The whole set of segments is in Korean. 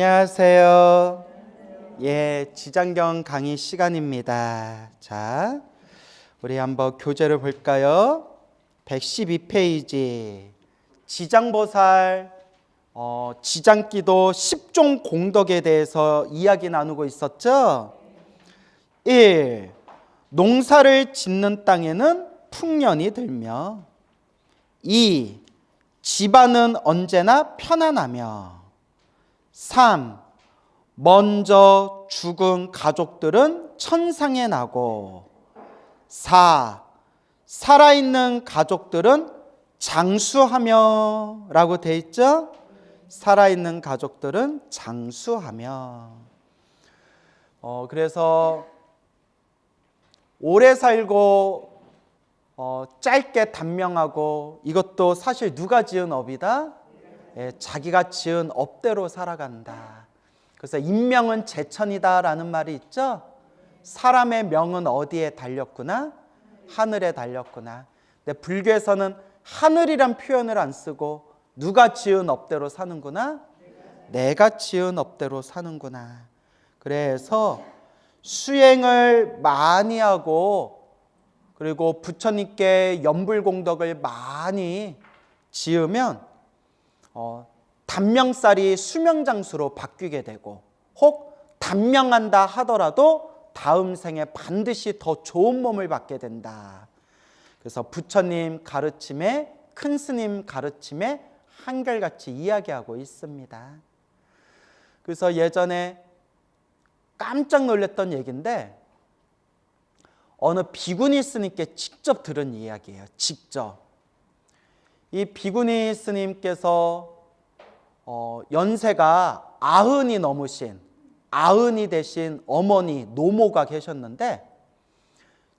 안녕하세요. 지장경 강의 시간입니다. 자, 우리 한번 교재를 볼까요? 112페이지 지장보살 지장기도 10종 공덕에 대해서 이야기 나누고 있었죠. 1. 농사를 짓는 땅에는 풍년이 들며 2. 집안은 언제나 편안하며 3. 먼저 죽은 가족들은 천상에 나고 4. 살아있는 가족들은 장수하며 라고 돼 있죠? 살아있는 가족들은 장수하며. 그래서 오래 살고 짧게 단명하고 이것도 사실 누가 지은 업이다? 자기가 지은 업대로 살아간다. 그래서 인명은 제천이다 라는 말이 있죠. 사람의 명은 어디에 달렸구나? 하늘에 달렸구나. 근데 불교에서는 하늘이란 표현을 안 쓰고 누가 지은 업대로 사는구나? 내가 지은 업대로 사는구나. 그래서 수행을 많이 하고 그리고 부처님께 연불공덕을 많이 지으면 단명살이 수명장수로 바뀌게 되고 혹 단명한다 하더라도 다음 생에 반드시 더 좋은 몸을 받게 된다. 그래서 부처님 가르침에 큰 스님 가르침에 한결같이 이야기하고 있습니다. 그래서 예전에 깜짝 놀랐던 얘기인데 어느 비구니 스님께 직접 들은 이야기예요. 직접. 이 비구니 스님께서 연세가 90이 넘으신 아흔이 되신 어머니 노모가 계셨는데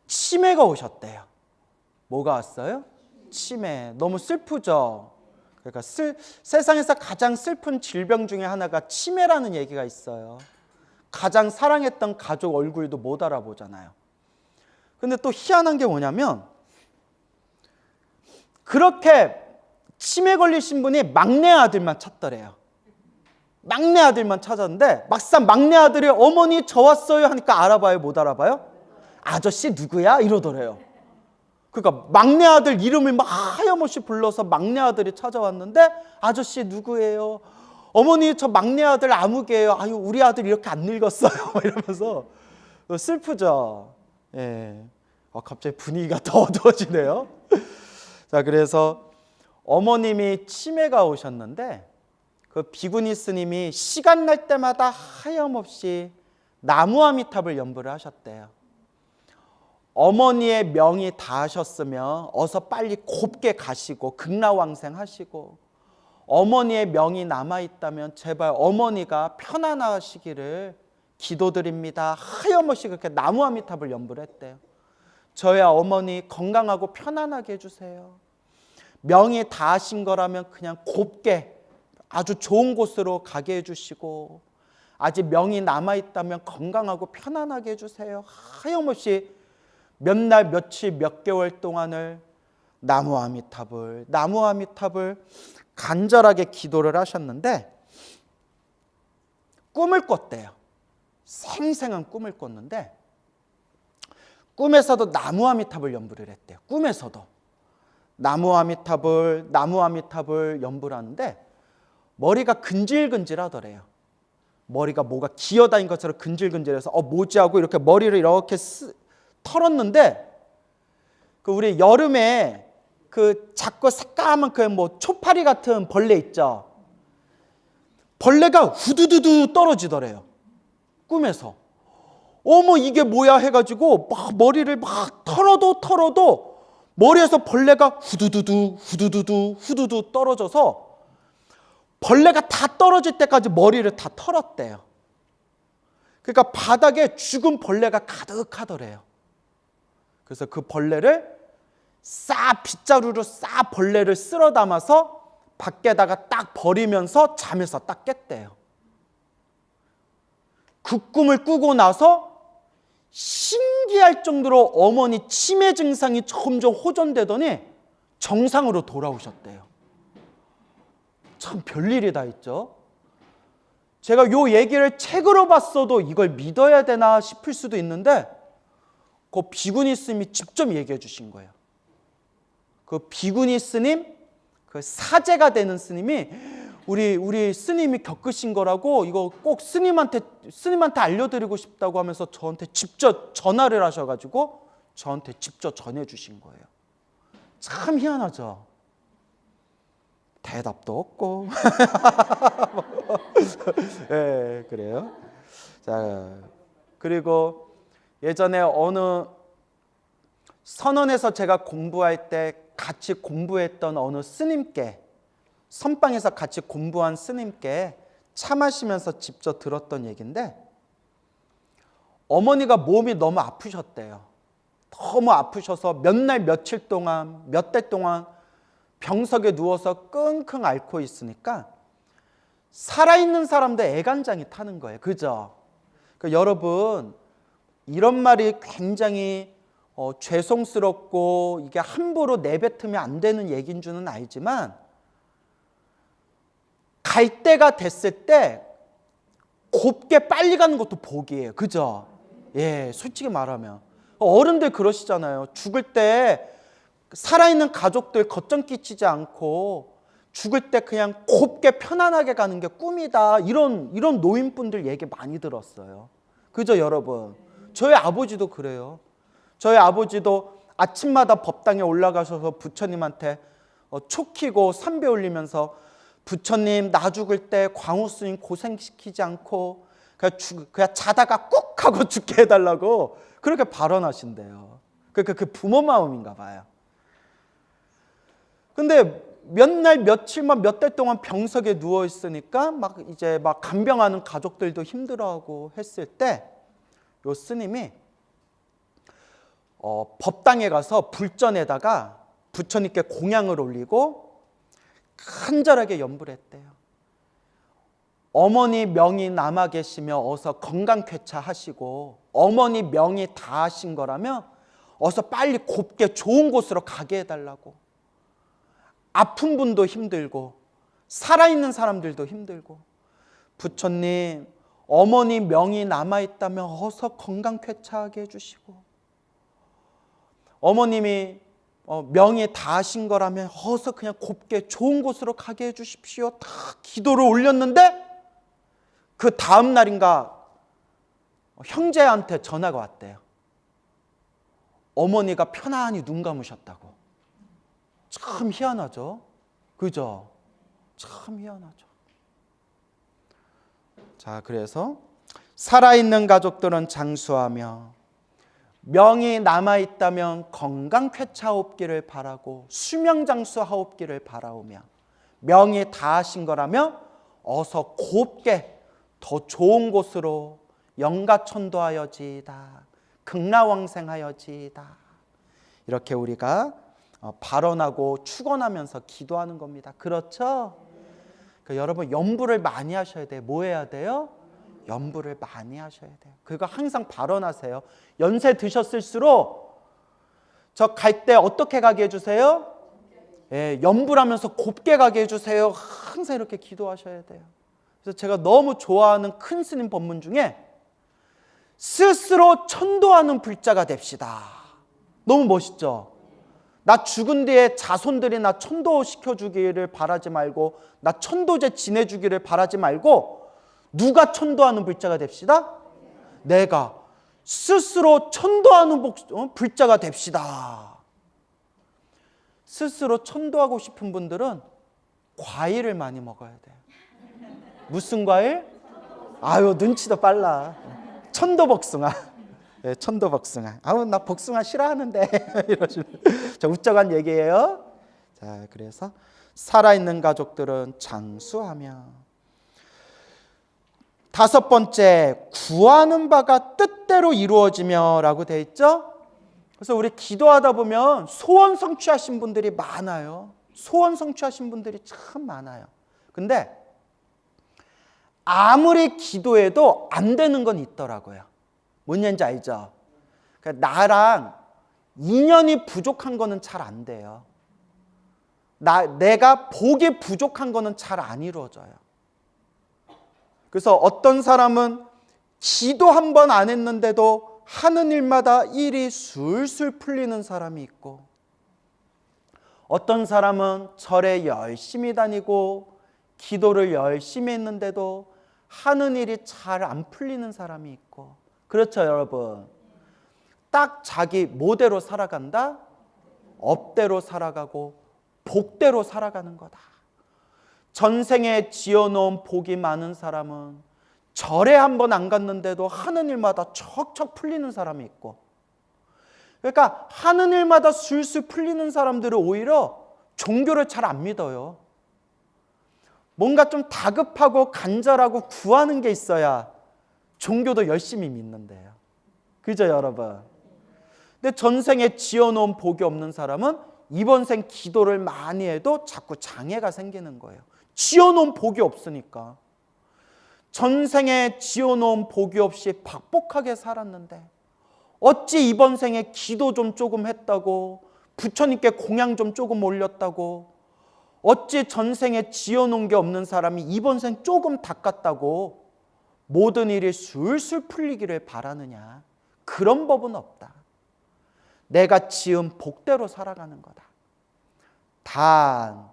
치매가 오셨대요. 뭐가 왔어요? 치매. 너무 슬프죠. 그러니까 세상에서 가장 슬픈 질병 중에 하나가 치매라는 얘기가 있어요. 가장 사랑했던 가족 얼굴도 못 알아보잖아요. 근데 또 희한한 게 뭐냐면 그렇게 치매 걸리신 분이 막내 아들만 찾더래요. 막내 아들만 찾았는데 막상 막내 아들이 어머니 저 왔어요 하니까 알아봐요? 못 알아봐요? 아저씨 누구야? 이러더래요. 그러니까 막내 아들 이름을 막 하염없이 불러서 막내 아들이 찾아왔는데 아저씨 누구예요? 어머니 저 막내 아들 아무개예요. 아유 우리 아들 이렇게 안 늙었어요. 이러면서 슬프죠. 갑자기 분위기가 더 어두워지네요. 자, 그래서 어머님이 치매가 오셨는데 그 비구니 스님이 시간 날 때마다 하염없이 나무아미탑을 연부를 하셨대요. 어머니의 명이 다 하셨으면 어서 빨리 곱게 가시고 극락왕생하시고 어머니의 명이 남아있다면 제발 어머니가 편안하시기를 기도드립니다. 하염없이 그렇게 나무아미탑을 연부를 했대요. 저야 어머니 건강하고 편안하게 해주세요. 명이 다 하신 거라면 그냥 곱게 아주 좋은 곳으로 가게 해주시고 아직 명이 남아있다면 건강하고 편안하게 해주세요. 하염없이 몇 날 며칠 몇 개월 동안을 나무아미탑을 간절하게 기도를 하셨는데 꿈을 꿨대요. 생생한 꿈을 꿨는데 꿈에서도 나무아미탑을 연부를 했대요. 꿈에서도 나무아미탑을 연부를 하는데 머리가 근질근질하더래요. 머리가 뭐가 기어다닌 것처럼 근질근질해서 뭐지 하고 이렇게 머리를 이렇게 털었는데 그 우리 여름에 그 작고 새까만 그 초파리 같은 벌레 있죠. 벌레가 후두두두 떨어지더래요. 꿈에서. 어머 이게 뭐야 해가지고 막 머리를 막 털어도 머리에서 벌레가 후두두두 떨어져서 벌레가 다 떨어질 때까지 머리를 다 털었대요. 그러니까 바닥에 죽은 벌레가 가득하더래요. 그래서 그 벌레를 빗자루로 벌레를 쓸어 담아서 밖에다가 딱 버리면서 잠에서 딱 깼대요. 그 꿈을 꾸고 나서 신기할 정도로 어머니 치매 증상이 점점 호전되더니 정상으로 돌아오셨대요. 참 별일이 다 있죠. 제가 요 얘기를 책으로 봤어도 이걸 믿어야 되나 싶을 수도 있는데 그 비구니 스님이 직접 얘기해 주신 거예요. 그 비구니 스님, 그 사제가 되는 스님이 우리 스님이 겪으신 거라고 이거 꼭 스님한테 알려드리고 싶다고 하면서 저한테 직접 전화를 하셔가지고 저한테 직접 전해주신 거예요. 참 희한하죠. 대답도 없고. 네, 그래요. 자, 그리고 예전에 어느 선원에서 제가 공부할 때 같이 공부했던 어느 스님께, 선방에서 같이 공부한 스님께 차 마시면서 직접 들었던 얘기인데, 어머니가 몸이 너무 아프셨대요. 너무 아프셔서 몇 날 며칠 동안, 몇 달 동안 병석에 누워서 끙끙 앓고 있으니까 살아있는 사람도 애간장이 타는 거예요. 그죠? 그러니까 여러분, 이런 말이 굉장히 죄송스럽고 이게 함부로 내뱉으면 안 되는 얘기인 줄은 알지만, 갈 때가 됐을 때 곱게 빨리 가는 것도 복이에요. 그죠? 예, 솔직히 말하면 어른들 그러시잖아요. 죽을 때 살아있는 가족들 걱정 끼치지 않고 죽을 때 그냥 곱게 편안하게 가는 게 꿈이다. 이런 노인분들 얘기 많이 들었어요. 그죠, 여러분? 저희 아버지도 그래요. 저희 아버지도 아침마다 법당에 올라가셔서 부처님한테 촉히고 삼배 올리면서, 부처님 나 죽을 때 광우 스님 고생시키지 않고 그냥 자다가 꾹 하고 죽게 해달라고 그렇게 발언하신대요. 그러니까 그 부모 마음인가 봐요. 근데 몇 날 며칠만 몇 달 동안 병석에 누워 있으니까 막 간병하는 가족들도 힘들어하고 했을 때 요 스님이 법당에 가서 불전에다가 부처님께 공양을 올리고 간절하게 염불 했대요. 어머니 명이 남아 계시며 어서 건강 쾌차하시고, 어머니 명이 다 하신 거라면 어서 빨리 곱게 좋은 곳으로 가게 해달라고. 아픈 분도 힘들고 살아있는 사람들도 힘들고, 부처님 어머니 명이 남아있다면 어서 건강 쾌차하게 해주시고, 어머님이 명이 다 하신 거라면 어서 그냥 곱게 좋은 곳으로 가게 해주십시오. 다 기도를 올렸는데 그 다음 날인가 형제한테 전화가 왔대요. 어머니가 편안히 눈 감으셨다고. 참 희한하죠? 그죠? 참 희한하죠. 자, 그래서 살아있는 가족들은 장수하며, 명이 남아있다면 건강 쾌차하옵기를 바라고 수명장수하옵기를 바라오며, 명이 다 하신 거라면 어서 곱게 더 좋은 곳으로 영가천도하여지이다, 극락왕생하여지이다, 이렇게 우리가 발언하고 축원하면서 기도하는 겁니다. 그렇죠? 여러분, 염불을 많이 하셔야 돼요. 뭐 해야 돼요? 염불을 많이 하셔야 돼요. 그거 항상 발언하세요. 연세 드셨을수록 저 갈 때 어떻게 가게 해주세요? 예, 염불하면서 곱게 가게 해주세요. 항상 이렇게 기도하셔야 돼요. 그래서 제가 너무 좋아하는 큰 스님 법문 중에 스스로 천도하는 불자가 됩시다. 너무 멋있죠? 나 죽은 뒤에 자손들이 나 천도시켜주기를 바라지 말고, 나 천도제 지내주기를 바라지 말고, 누가 천도하는 불자가 됩시다? 내가 스스로 천도하는 불자가 됩시다. 스스로 천도하고 싶은 분들은 과일을 많이 먹어야 돼요. 무슨 과일? 아유, 눈치도 빨라. 천도복숭아. 네, 천도복숭아. 아우, 나 복숭아 싫어하는데. 이러시면. 자, 웃자간 얘기예요. 자, 그래서 살아있는 가족들은 장수하며, 다섯 번째, 구하는 바가 뜻대로 이루어지며 라고 돼 있죠. 그래서 우리 기도하다 보면 소원 성취하신 분들이 많아요. 소원 성취하신 분들이 참 많아요. 근데 아무리 기도해도 안 되는 건 있더라고요. 뭔 얘기인지 알죠? 그러니까 나랑 인연이 부족한 거는 잘 안 돼요. 내가 복이 부족한 거는 잘 안 이루어져요. 그래서 어떤 사람은 기도 한 번 안 했는데도 하는 일마다 일이 술술 풀리는 사람이 있고, 어떤 사람은 절에 열심히 다니고 기도를 열심히 했는데도 하는 일이 잘 안 풀리는 사람이 있고. 그렇죠, 여러분? 딱 자기 뭐대로 살아간다? 업대로 살아가고 복대로 살아가는 거다. 전생에 지어놓은 복이 많은 사람은 절에 한 번 안 갔는데도 하는 일마다 척척 풀리는 사람이 있고, 그러니까 하는 일마다 술술 풀리는 사람들은 오히려 종교를 잘 안 믿어요. 뭔가 좀 다급하고 간절하고 구하는 게 있어야 종교도 열심히 믿는데요. 그죠, 여러분? 근데 전생에 지어놓은 복이 없는 사람은 이번 생 기도를 많이 해도 자꾸 장애가 생기는 거예요. 지어놓은 복이 없으니까. 전생에 지어놓은 복이 없이 박복하게 살았는데 어찌 이번 생에 기도 좀 조금 했다고, 부처님께 공양 좀 조금 올렸다고, 어찌 전생에 지어놓은 게 없는 사람이 이번 생 조금 닦았다고 모든 일이 술술 풀리기를 바라느냐. 그런 법은 없다. 내가 지은 복대로 살아가는 거다. 단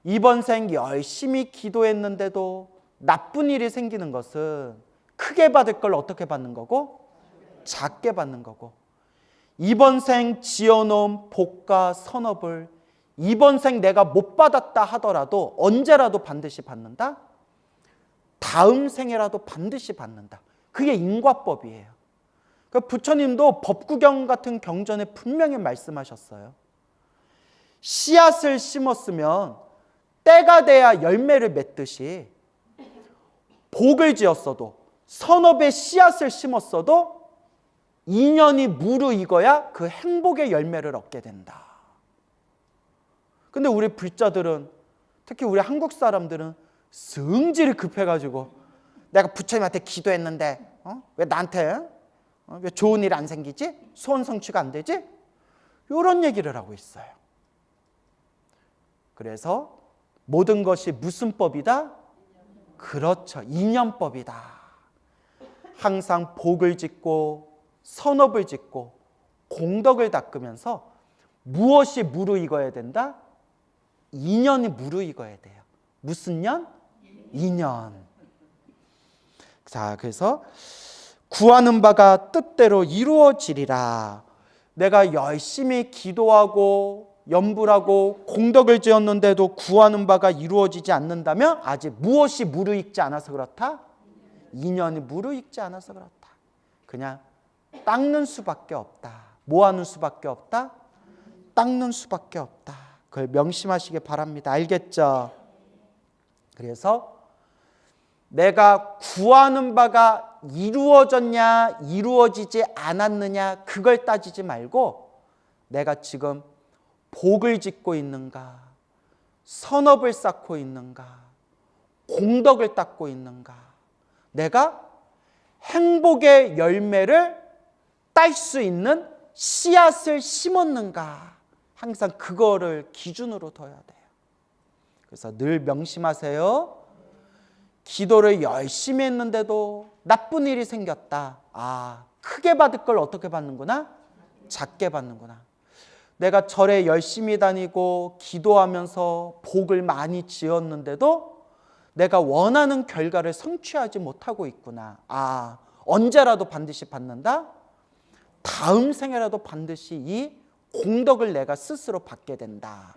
이번 생 열심히 기도했는데도 나쁜 일이 생기는 것은 크게 받을 걸 어떻게 받는 거고? 작게 받는 거고, 이번 생 지어놓은 복과 선업을 이번 생 내가 못 받았다 하더라도 언제라도 반드시 받는다? 다음 생에라도 반드시 받는다. 그게 인과법이에요. 부처님도 법구경 같은 경전에 분명히 말씀하셨어요. 씨앗을 심었으면 때가 돼야 열매를 맺듯이 복을 지었어도, 선업의 씨앗을 심었어도 인연이 무르익어야 그 행복의 열매를 얻게 된다. 근데 우리 불자들은, 특히 우리 한국 사람들은 성질이 급해가지고 내가 부처님한테 기도했는데 왜 나한테 왜 좋은 일 안 생기지? 소원 성취가 안 되지? 이런 얘기를 하고 있어요. 그래서 모든 것이 무슨 법이다? 그렇죠. 인연법이다. 항상 복을 짓고 선업을 짓고 공덕을 닦으면서 무엇이 무르익어야 된다? 인연이 무르익어야 돼요. 무슨 년? 인연. 자, 그래서 구하는 바가 뜻대로 이루어지리라. 내가 열심히 기도하고 염불하고 공덕을 지었는데도 구하는 바가 이루어지지 않는다면 아직 무엇이 무르익지 않아서 그렇다? 인연이 무르익지 않아서 그렇다. 그냥 닦는 수밖에 없다. 뭐 하는 수밖에 없다? 닦는 수밖에 없다. 그걸 명심하시기 바랍니다. 알겠죠? 그래서 내가 구하는 바가 이루어졌냐 이루어지지 않았느냐 그걸 따지지 말고 내가 지금 복을 짓고 있는가, 선업을 쌓고 있는가, 공덕을 닦고 있는가, 내가 행복의 열매를 딸 수 있는 씨앗을 심었는가, 항상 그거를 기준으로 둬야 돼요. 그래서 늘 명심하세요. 기도를 열심히 했는데도 나쁜 일이 생겼다. 크게 받을 걸 어떻게 받는구나? 작게 받는구나. 내가 절에 열심히 다니고 기도하면서 복을 많이 지었는데도 내가 원하는 결과를 성취하지 못하고 있구나. 언제라도 반드시 받는다? 다음 생에라도 반드시 이 공덕을 내가 스스로 받게 된다.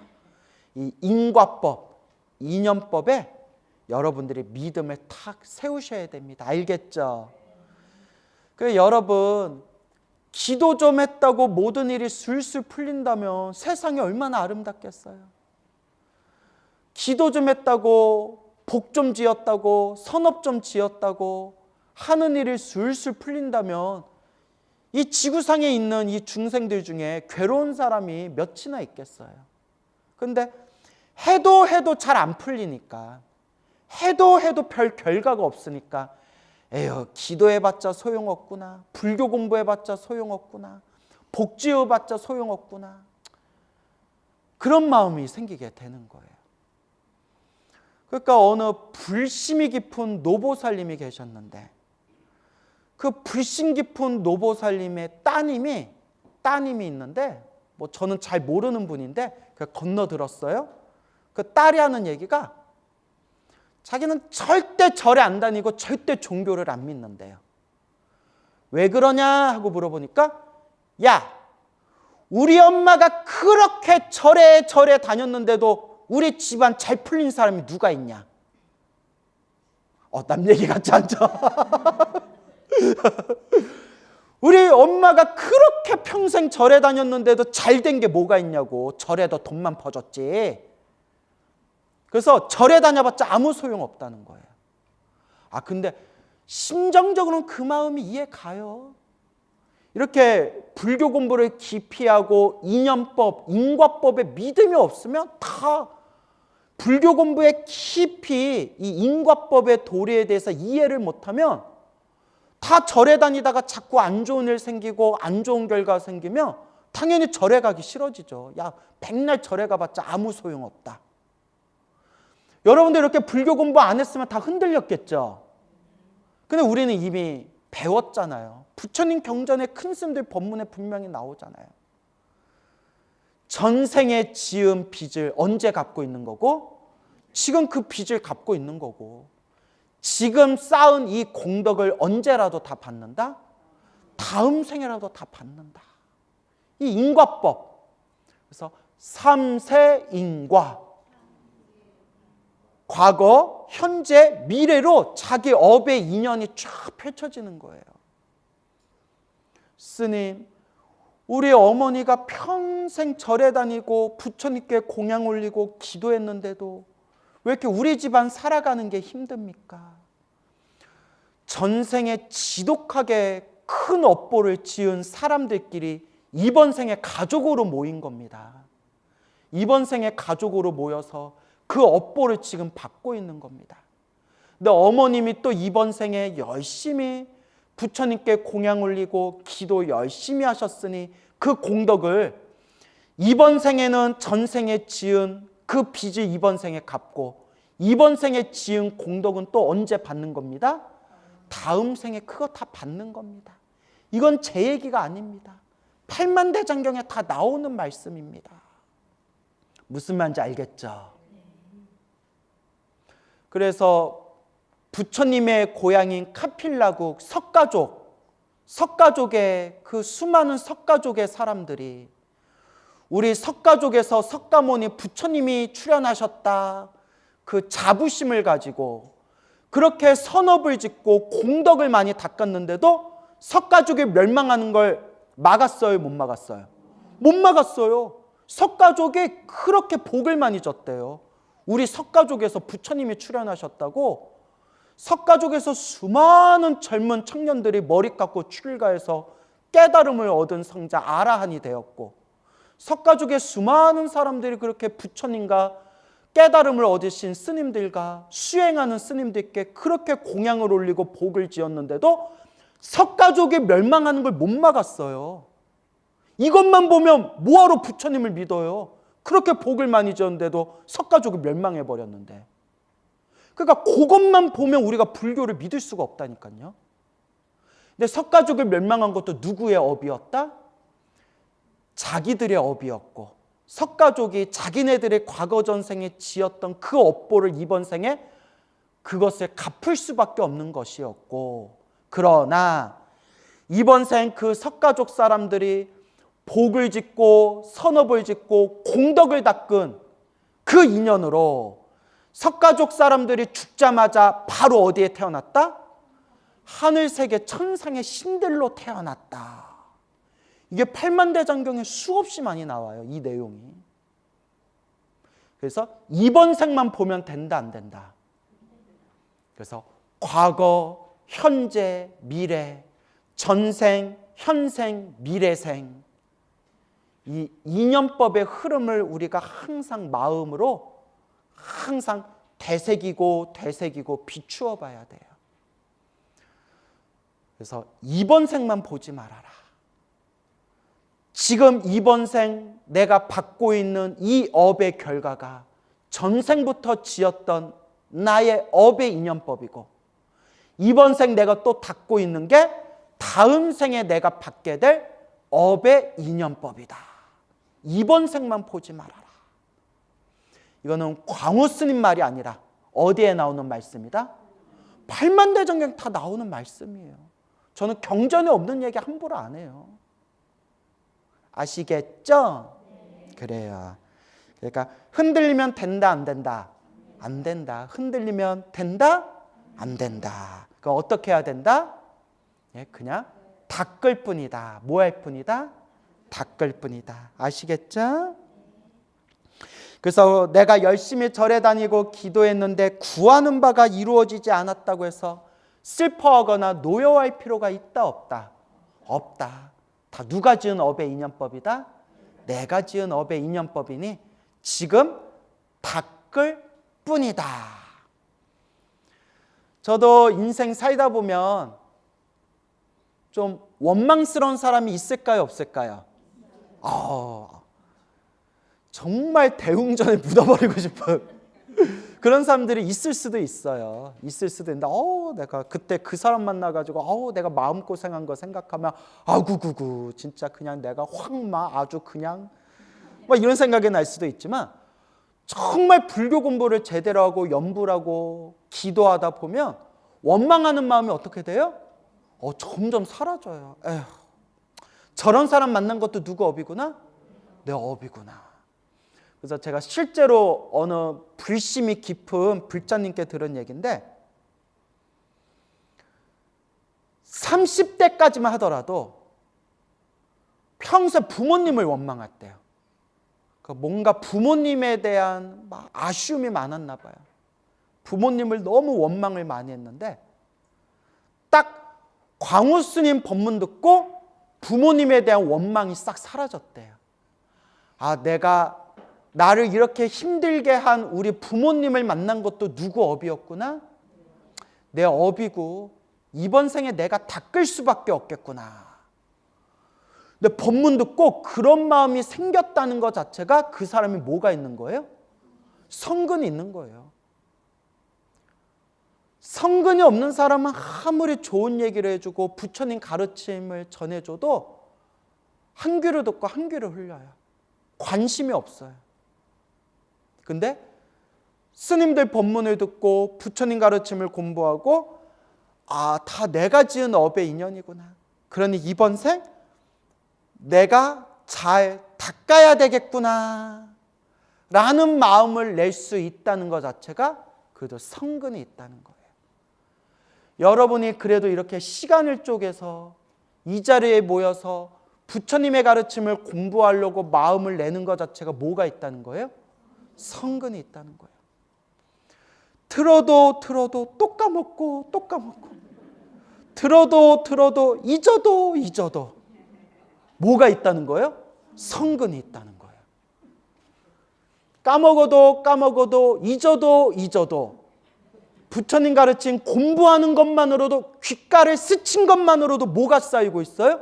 이 인과법, 인연법에 여러분들이 믿음을 탁 세우셔야 됩니다. 알겠죠? 그래서 여러분, 기도 좀 했다고 모든 일이 술술 풀린다면 세상이 얼마나 아름답겠어요. 기도 좀 했다고, 복 좀 지었다고, 선업 좀 지었다고 하는 일이 술술 풀린다면 이 지구상에 있는 이 중생들 중에 괴로운 사람이 몇이나 있겠어요. 그런데 해도 잘 안 풀리니까, 해도 별 결과가 없으니까 에휴, 기도해봤자 소용없구나, 불교 공부해봤자 소용없구나, 복 지어봤자 소용없구나, 그런 마음이 생기게 되는 거예요. 그러니까 어느 불심이 깊은 노보살님이 계셨는데 그 불심 깊은 노보살님의 따님이 있는데 뭐 저는 잘 모르는 분인데 건너 들었어요. 그 딸이 하는 얘기가 자기는 절대 절에 안 다니고 절대 종교를 안 믿는데요. 왜 그러냐 하고 물어보니까 야, 우리 엄마가 그렇게 절에 다녔는데도 우리 집안 잘 풀린 사람이 누가 있냐? 남 얘기 같지 않죠? 우리 엄마가 그렇게 평생 절에 다녔는데도 잘 된 게 뭐가 있냐고. 절에도 돈만 퍼줬지. 그래서 절에 다녀봤자 아무 소용없다는 거예요. 근데 심정적으로는 그 마음이 이해가요. 이렇게 불교 공부를 깊이 하고 인연법, 인과법에 믿음이 없으면 다 불교 공부에 깊이 이 인과법의 도리에 대해서 이해를 못하면 다 절에 다니다가 자꾸 안 좋은 일 생기고 안 좋은 결과가 생기면 당연히 절에 가기 싫어지죠. 야, 백날 절에 가봤자 아무 소용없다. 여러분들 이렇게 불교 공부 안 했으면 다 흔들렸겠죠. 근데 우리는 이미 배웠잖아요. 부처님 경전에 큰 스님들 법문에 분명히 나오잖아요. 전생에 지은 빚을 언제 갚고 있는 거고 지금 그 빚을 갚고 있는 거고 지금 쌓은 이 공덕을 언제라도 다 받는다? 다음 생에라도 다 받는다. 이 인과법. 그래서 삼세 인과. 과거, 현재, 미래로 자기 업의 인연이 쫙 펼쳐지는 거예요. 스님, 우리 어머니가 평생 절에 다니고 부처님께 공양 올리고 기도했는데도 왜 이렇게 우리 집안 살아가는 게 힘듭니까? 전생에 지독하게 큰 업보를 지은 사람들끼리 이번 생에 가족으로 모인 겁니다. 이번 생에 가족으로 모여서 그 업보를 지금 받고 있는 겁니다. 근데 어머님이 또 이번 생에 열심히 부처님께 공양 올리고 기도 열심히 하셨으니 그 공덕을 이번 생에는 전생에 지은 그 빚을 이번 생에 갚고 이번 생에 지은 공덕은 또 언제 받는 겁니다? 다음 생에 그거 다 받는 겁니다. 이건 제 얘기가 아닙니다. 팔만대장경에 다 나오는 말씀입니다. 무슨 말인지 알겠죠? 그래서 부처님의 고향인 카필라국 석가족의 그 수많은 석가족의 사람들이 우리 석가족에서 석가모니 부처님이 출연하셨다 그 자부심을 가지고 그렇게 선업을 짓고 공덕을 많이 닦았는데도 석가족이 멸망하는 걸 막았어요? 못 막았어요? 못 막았어요. 석가족이 그렇게 복을 많이 줬대요. 우리 석가족에서 부처님이 출연하셨다고 석가족에서 수많은 젊은 청년들이 머리 깎고 출가해서 깨달음을 얻은 성자 아라한이 되었고 석가족의 수많은 사람들이 그렇게 부처님과 깨달음을 얻으신 스님들과 수행하는 스님들께 그렇게 공양을 올리고 복을 지었는데도 석가족이 멸망하는 걸 못 막았어요. 이것만 보면 뭐하러 부처님을 믿어요? 그렇게 복을 많이 지었는데도 석가족이 멸망해버렸는데. 그러니까 그것만 보면 우리가 불교를 믿을 수가 없다니까요. 근데 석가족이 멸망한 것도 누구의 업이었다? 자기들의 업이었고 석가족이 자기네들의 과거 전생에 지었던 그 업보를 이번 생에 그것을 갚을 수밖에 없는 것이었고 그러나 이번 생 그 석가족 사람들이 복을 짓고 선업을 짓고 공덕을 닦은 그 인연으로 석가족 사람들이 죽자마자 바로 어디에 태어났다? 하늘세계 천상의 신들로 태어났다. 이게 팔만대장경에 수없이 많이 나와요. 이 내용이. 그래서 이번 생만 보면 된다 안 된다. 그래서 과거, 현재, 미래, 전생, 현생, 미래생 이 인연법의 흐름을 우리가 항상 마음으로 항상 되새기고 비추어 봐야 돼요. 그래서 이번 생만 보지 말아라. 지금 이번 생 내가 받고 있는 이 업의 결과가 전생부터 지었던 나의 업의 인연법이고, 이번 생 내가 또 닦고 있는 게 다음 생에 내가 받게 될 업의 인연법이다. 이번 생만 보지 말아라. 이거는 광우 스님 말이 아니라 어디에 나오는 말씀이다? 팔만대장경 다 나오는 말씀이에요. 저는 경전에 없는 얘기 함부로 안 해요. 아시겠죠? 그래요. 그러니까 흔들리면 된다, 안 된다? 안 된다. 흔들리면 된다? 안 된다. 그러니까 어떻게 해야 된다? 그냥 닦을 뿐이다. 뭐 할 뿐이다? 닦을 뿐이다. 아시겠죠? 그래서 내가 열심히 절에 다니고 기도했는데 구하는 바가 이루어지지 않았다고 해서 슬퍼하거나 노여워할 필요가 있다, 없다? 없다. 다 누가 지은 업의 인연법이다? 내가 지은 업의 인연법이니 지금 닦을 뿐이다. 저도 인생 살다 보면 좀 원망스러운 사람이 있을까요, 없을까요? 정말 대웅전에 묻어버리고 싶은 그런 사람들이 있을 수도 있어요. 있을 수도 있는데 내가 그때 그 사람 만나가지고 내가 마음고생한 거 생각하면 아구구구 진짜 그냥 내가 아주 그냥 이런 생각이 날 수도 있지만, 정말 불교 공부를 제대로 하고 연불 하고 기도하다 보면 원망하는 마음이 어떻게 돼요? 점점 사라져요. 에휴, 저런 사람 만난 것도 누구 업이구나? 내 업이구나. 그래서 제가 실제로 어느 불심이 깊은 불자님께 들은 얘기인데, 30대까지만 하더라도 평소에 부모님을 원망했대요. 뭔가 부모님에 대한 아쉬움이 많았나 봐요. 부모님을 너무 원망을 많이 했는데 딱 광우 스님 법문 듣고 부모님에 대한 원망이 싹 사라졌대요. 내가 나를 이렇게 힘들게 한 우리 부모님을 만난 것도 누구 업이었구나? 내 업이고 이번 생에 내가 닦을 수밖에 없겠구나. 근데 법문 듣고 그런 마음이 생겼다는 것 자체가 그 사람이 뭐가 있는 거예요? 성근이 있는 거예요. 성근이 없는 사람은 아무리 좋은 얘기를 해주고 부처님 가르침을 전해줘도 한 귀로 듣고 한 귀로 흘려요. 관심이 없어요. 근데 스님들 법문을 듣고 부처님 가르침을 공부하고 다 내가 지은 업의 인연이구나. 그러니 이번 생 내가 잘 닦아야 되겠구나 라는 마음을 낼 수 있다는 것 자체가 그래도 성근이 있다는 거예요. 여러분이 그래도 이렇게 시간을 쪼개서 이 자리에 모여서 부처님의 가르침을 공부하려고 마음을 내는 것 자체가 뭐가 있다는 거예요? 성근이 있다는 거예요. 들어도 또 까먹고 들어도 잊어도 뭐가 있다는 거예요? 성근이 있다는 거예요. 까먹어도 잊어도 부처님 가르친 공부하는 것만으로도, 귓가를 스친 것만으로도 뭐가 쌓이고 있어요?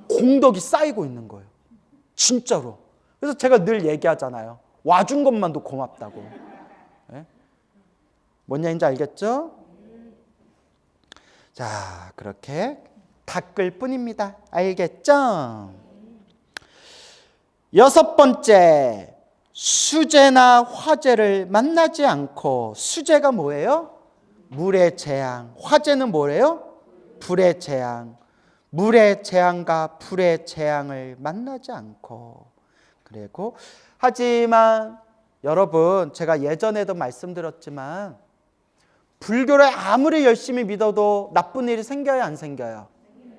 공덕이 쌓이고 있는 거예요. 진짜로. 그래서 제가 늘 얘기하잖아요. 와준 것만도 고맙다고. 네? 뭔 얘기인지 알겠죠? 자, 그렇게 닦을 뿐입니다. 알겠죠? 6번째, 수재나 화재를 만나지 않고. 수재가 뭐예요? 물의 재앙. 화재는 뭐예요? 불의 재앙. 물의 재앙과 불의 재앙을 만나지 않고. 그리고 하지만 여러분, 제가 예전에도 말씀드렸지만 불교를 아무리 열심히 믿어도 나쁜 일이 생겨요, 안 생겨요?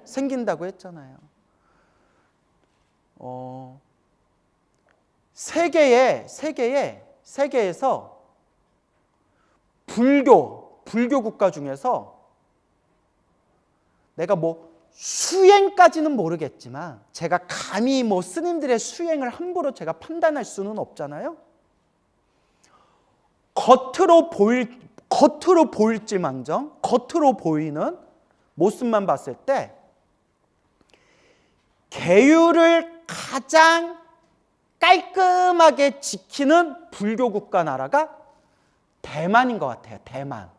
생긴다고 했잖아요. 세계에서 불교 국가 중에서 내가 수행까지는 모르겠지만 제가 감히 스님들의 수행을 함부로 제가 판단할 수는 없잖아요. 겉으로 보일지망정, 겉으로 보이는 모습만 봤을 때 계율을 가장 깔끔하게 지키는 불교 국가 나라가 대만인 것 같아요. 대만.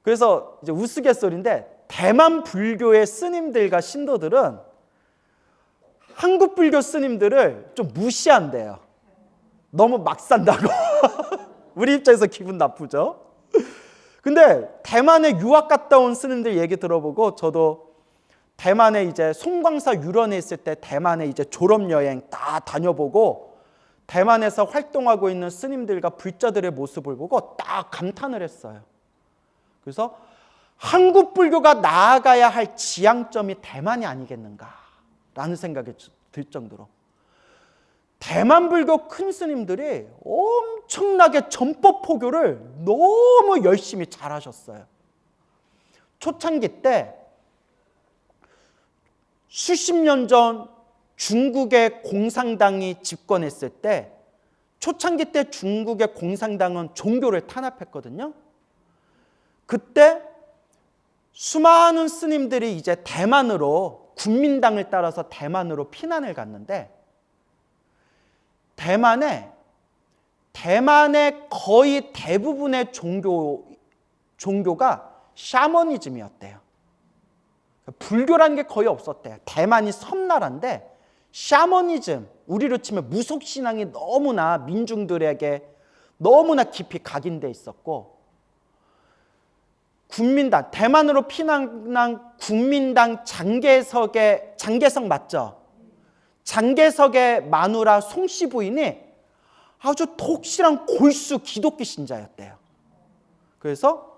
그래서 이제 우스갯소리인데 대만 불교의 스님들과 신도들은 한국 불교 스님들을 좀 무시한대요. 너무 막 산다고. 우리 입장에서 기분 나쁘죠. 근데 대만에 유학 갔다 온 스님들 얘기 들어보고 저도 대만에 이제 송광사 유런에 있을 때 대만에 이제 졸업 여행 다 다녀보고 대만에서 활동하고 있는 스님들과 불자들의 모습을 보고 딱 감탄을 했어요. 그래서 한국 불교가 나아가야 할 지향점이 대만이 아니겠는가라는 생각이 들 정도로 대만 불교 큰 스님들이 엄청나게 전법 포교를 너무 열심히 잘하셨어요. 초창기 때 수십 년 전 중국의 공산당이 집권했을 때 초창기 때 중국의 공산당은 종교를 탄압했거든요. 그때 수많은 스님들이 이제 대만으로 국민당을 따라서 대만으로 피난을 갔는데 대만의 거의 대부분의 종교가 샤머니즘이었대요. 불교라는 게 거의 없었대요. 대만이 섬나라인데 샤머니즘, 우리로 치면 무속신앙이 너무나 민중들에게 너무나 깊이 각인돼 있었고 국민당, 대만으로 피난한 국민당 장개석 맞죠? 장개석의 마누라 송씨 부인이 아주 독실한 골수 기독교 신자였대요. 그래서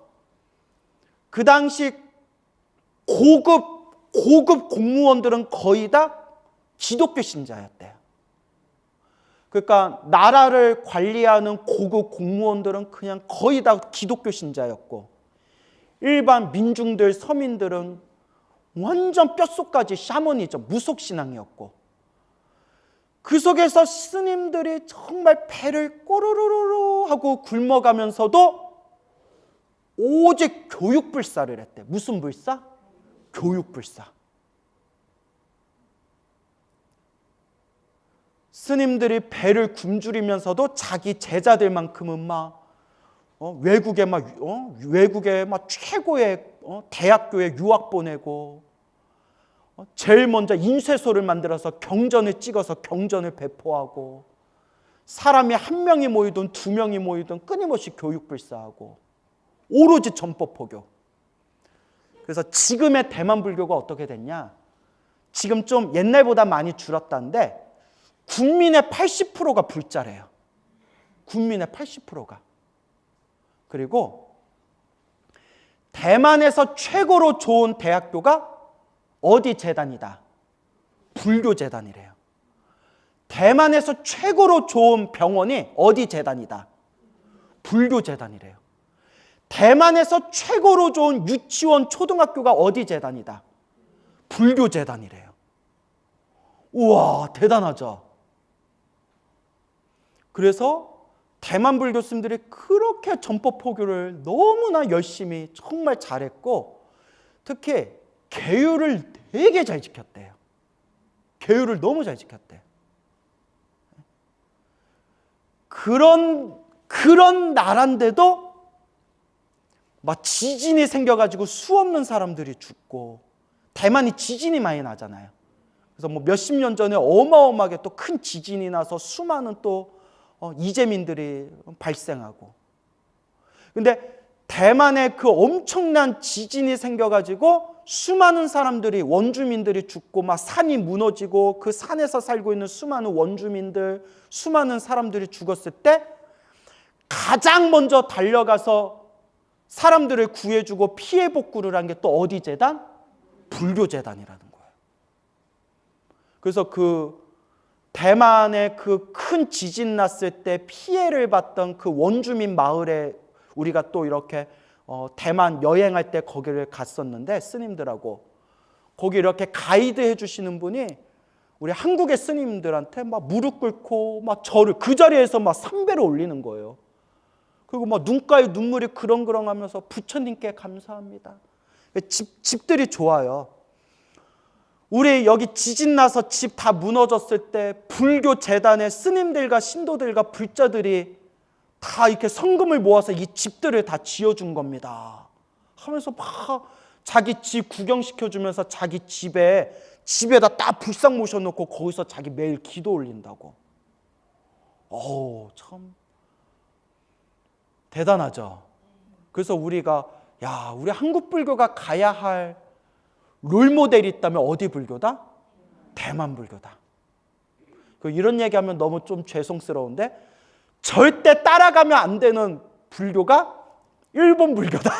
그 당시 고급 공무원들은 거의 다 기독교 신자였대요. 그러니까 나라를 관리하는 고급 공무원들은 그냥 거의 다 기독교 신자였고 일반 민중들, 서민들은 완전 뼛속까지 샤머니즘, 무속신앙이었고 그 속에서 스님들이 정말 배를 꼬르르르 하고 굶어가면서도 오직 교육불사를 했대. 무슨 불사? 교육불사. 스님들이 배를 굶주리면서도 자기 제자들만큼은 외국에 최고의 대학교에 유학 보내고 제일 먼저 인쇄소를 만들어서 경전을 찍어서 경전을 배포하고 사람이 한 명이 모이든 두 명이 모이든 끊임없이 교육불사하고 오로지 전법포교. 그래서 지금의 대만 불교가 어떻게 됐냐? 지금 좀 옛날보다 많이 줄었다는데 국민의 80%가 불자래요. 국민의 80%가. 그리고 대만에서 최고로 좋은 대학교가 어디 재단이다? 불교 재단이래요. 대만에서 최고로 좋은 병원이 어디 재단이다? 불교 재단이래요. 대만에서 최고로 좋은 유치원, 초등학교가 어디 재단이다? 불교 재단이래요. 우와, 대단하죠? 그래서 대만 불교 스님들이 그렇게 전법 포교를 너무나 열심히 정말 잘했고 특히 계율을 되게 잘 지켰대요. 계율을 너무 잘 지켰대요. 그런 나라인데도 막 지진이 생겨가지고 수 없는 사람들이 죽고 대만이 지진이 많이 나잖아요. 그래서 뭐 몇십 년 전에 어마어마하게 또 큰 지진이 나서 수많은 또 이재민들이 발생하고 근데 대만에 그 엄청난 지진이 생겨가지고 수많은 사람들이 원주민들이 죽고 막 산이 무너지고 그 산에서 살고 있는 수많은 원주민들 수많은 사람들이 죽었을 때 가장 먼저 달려가서 사람들을 구해주고 피해 복구를 한 게 또 어디 재단? 불교 재단이라는 거예요. 그래서 그 대만에 그 큰 지진 났을 때 피해를 봤던 그 원주민 마을에 우리가 또 이렇게 대만 여행할 때 거기를 갔었는데 스님들하고 거기 이렇게 가이드 해주시는 분이 우리 한국의 스님들한테 막 무릎 꿇고 막 절을 그 자리에서 막 삼배를 올리는 거예요. 그리고 막 눈가에 눈물이 그렁그렁하면서 부처님께 감사합니다. 집들이 좋아요. 우리 여기 지진 나서 집 다 무너졌을 때 불교 재단의 스님들과 신도들과 불자들이 다 이렇게 성금을 모아서 이 집들을 다 지어준 겁니다. 하면서 막 자기 집 구경시켜주면서 자기 집에다 딱 불상 모셔놓고 거기서 자기 매일 기도 올린다고. 참 대단하죠. 그래서 우리가 우리 한국 불교가 가야 할 롤모델이 있다면 어디 불교다? 대만 불교다. 이런 얘기하면 너무 좀 죄송스러운데 절대 따라가면 안 되는 불교가 일본 불교다.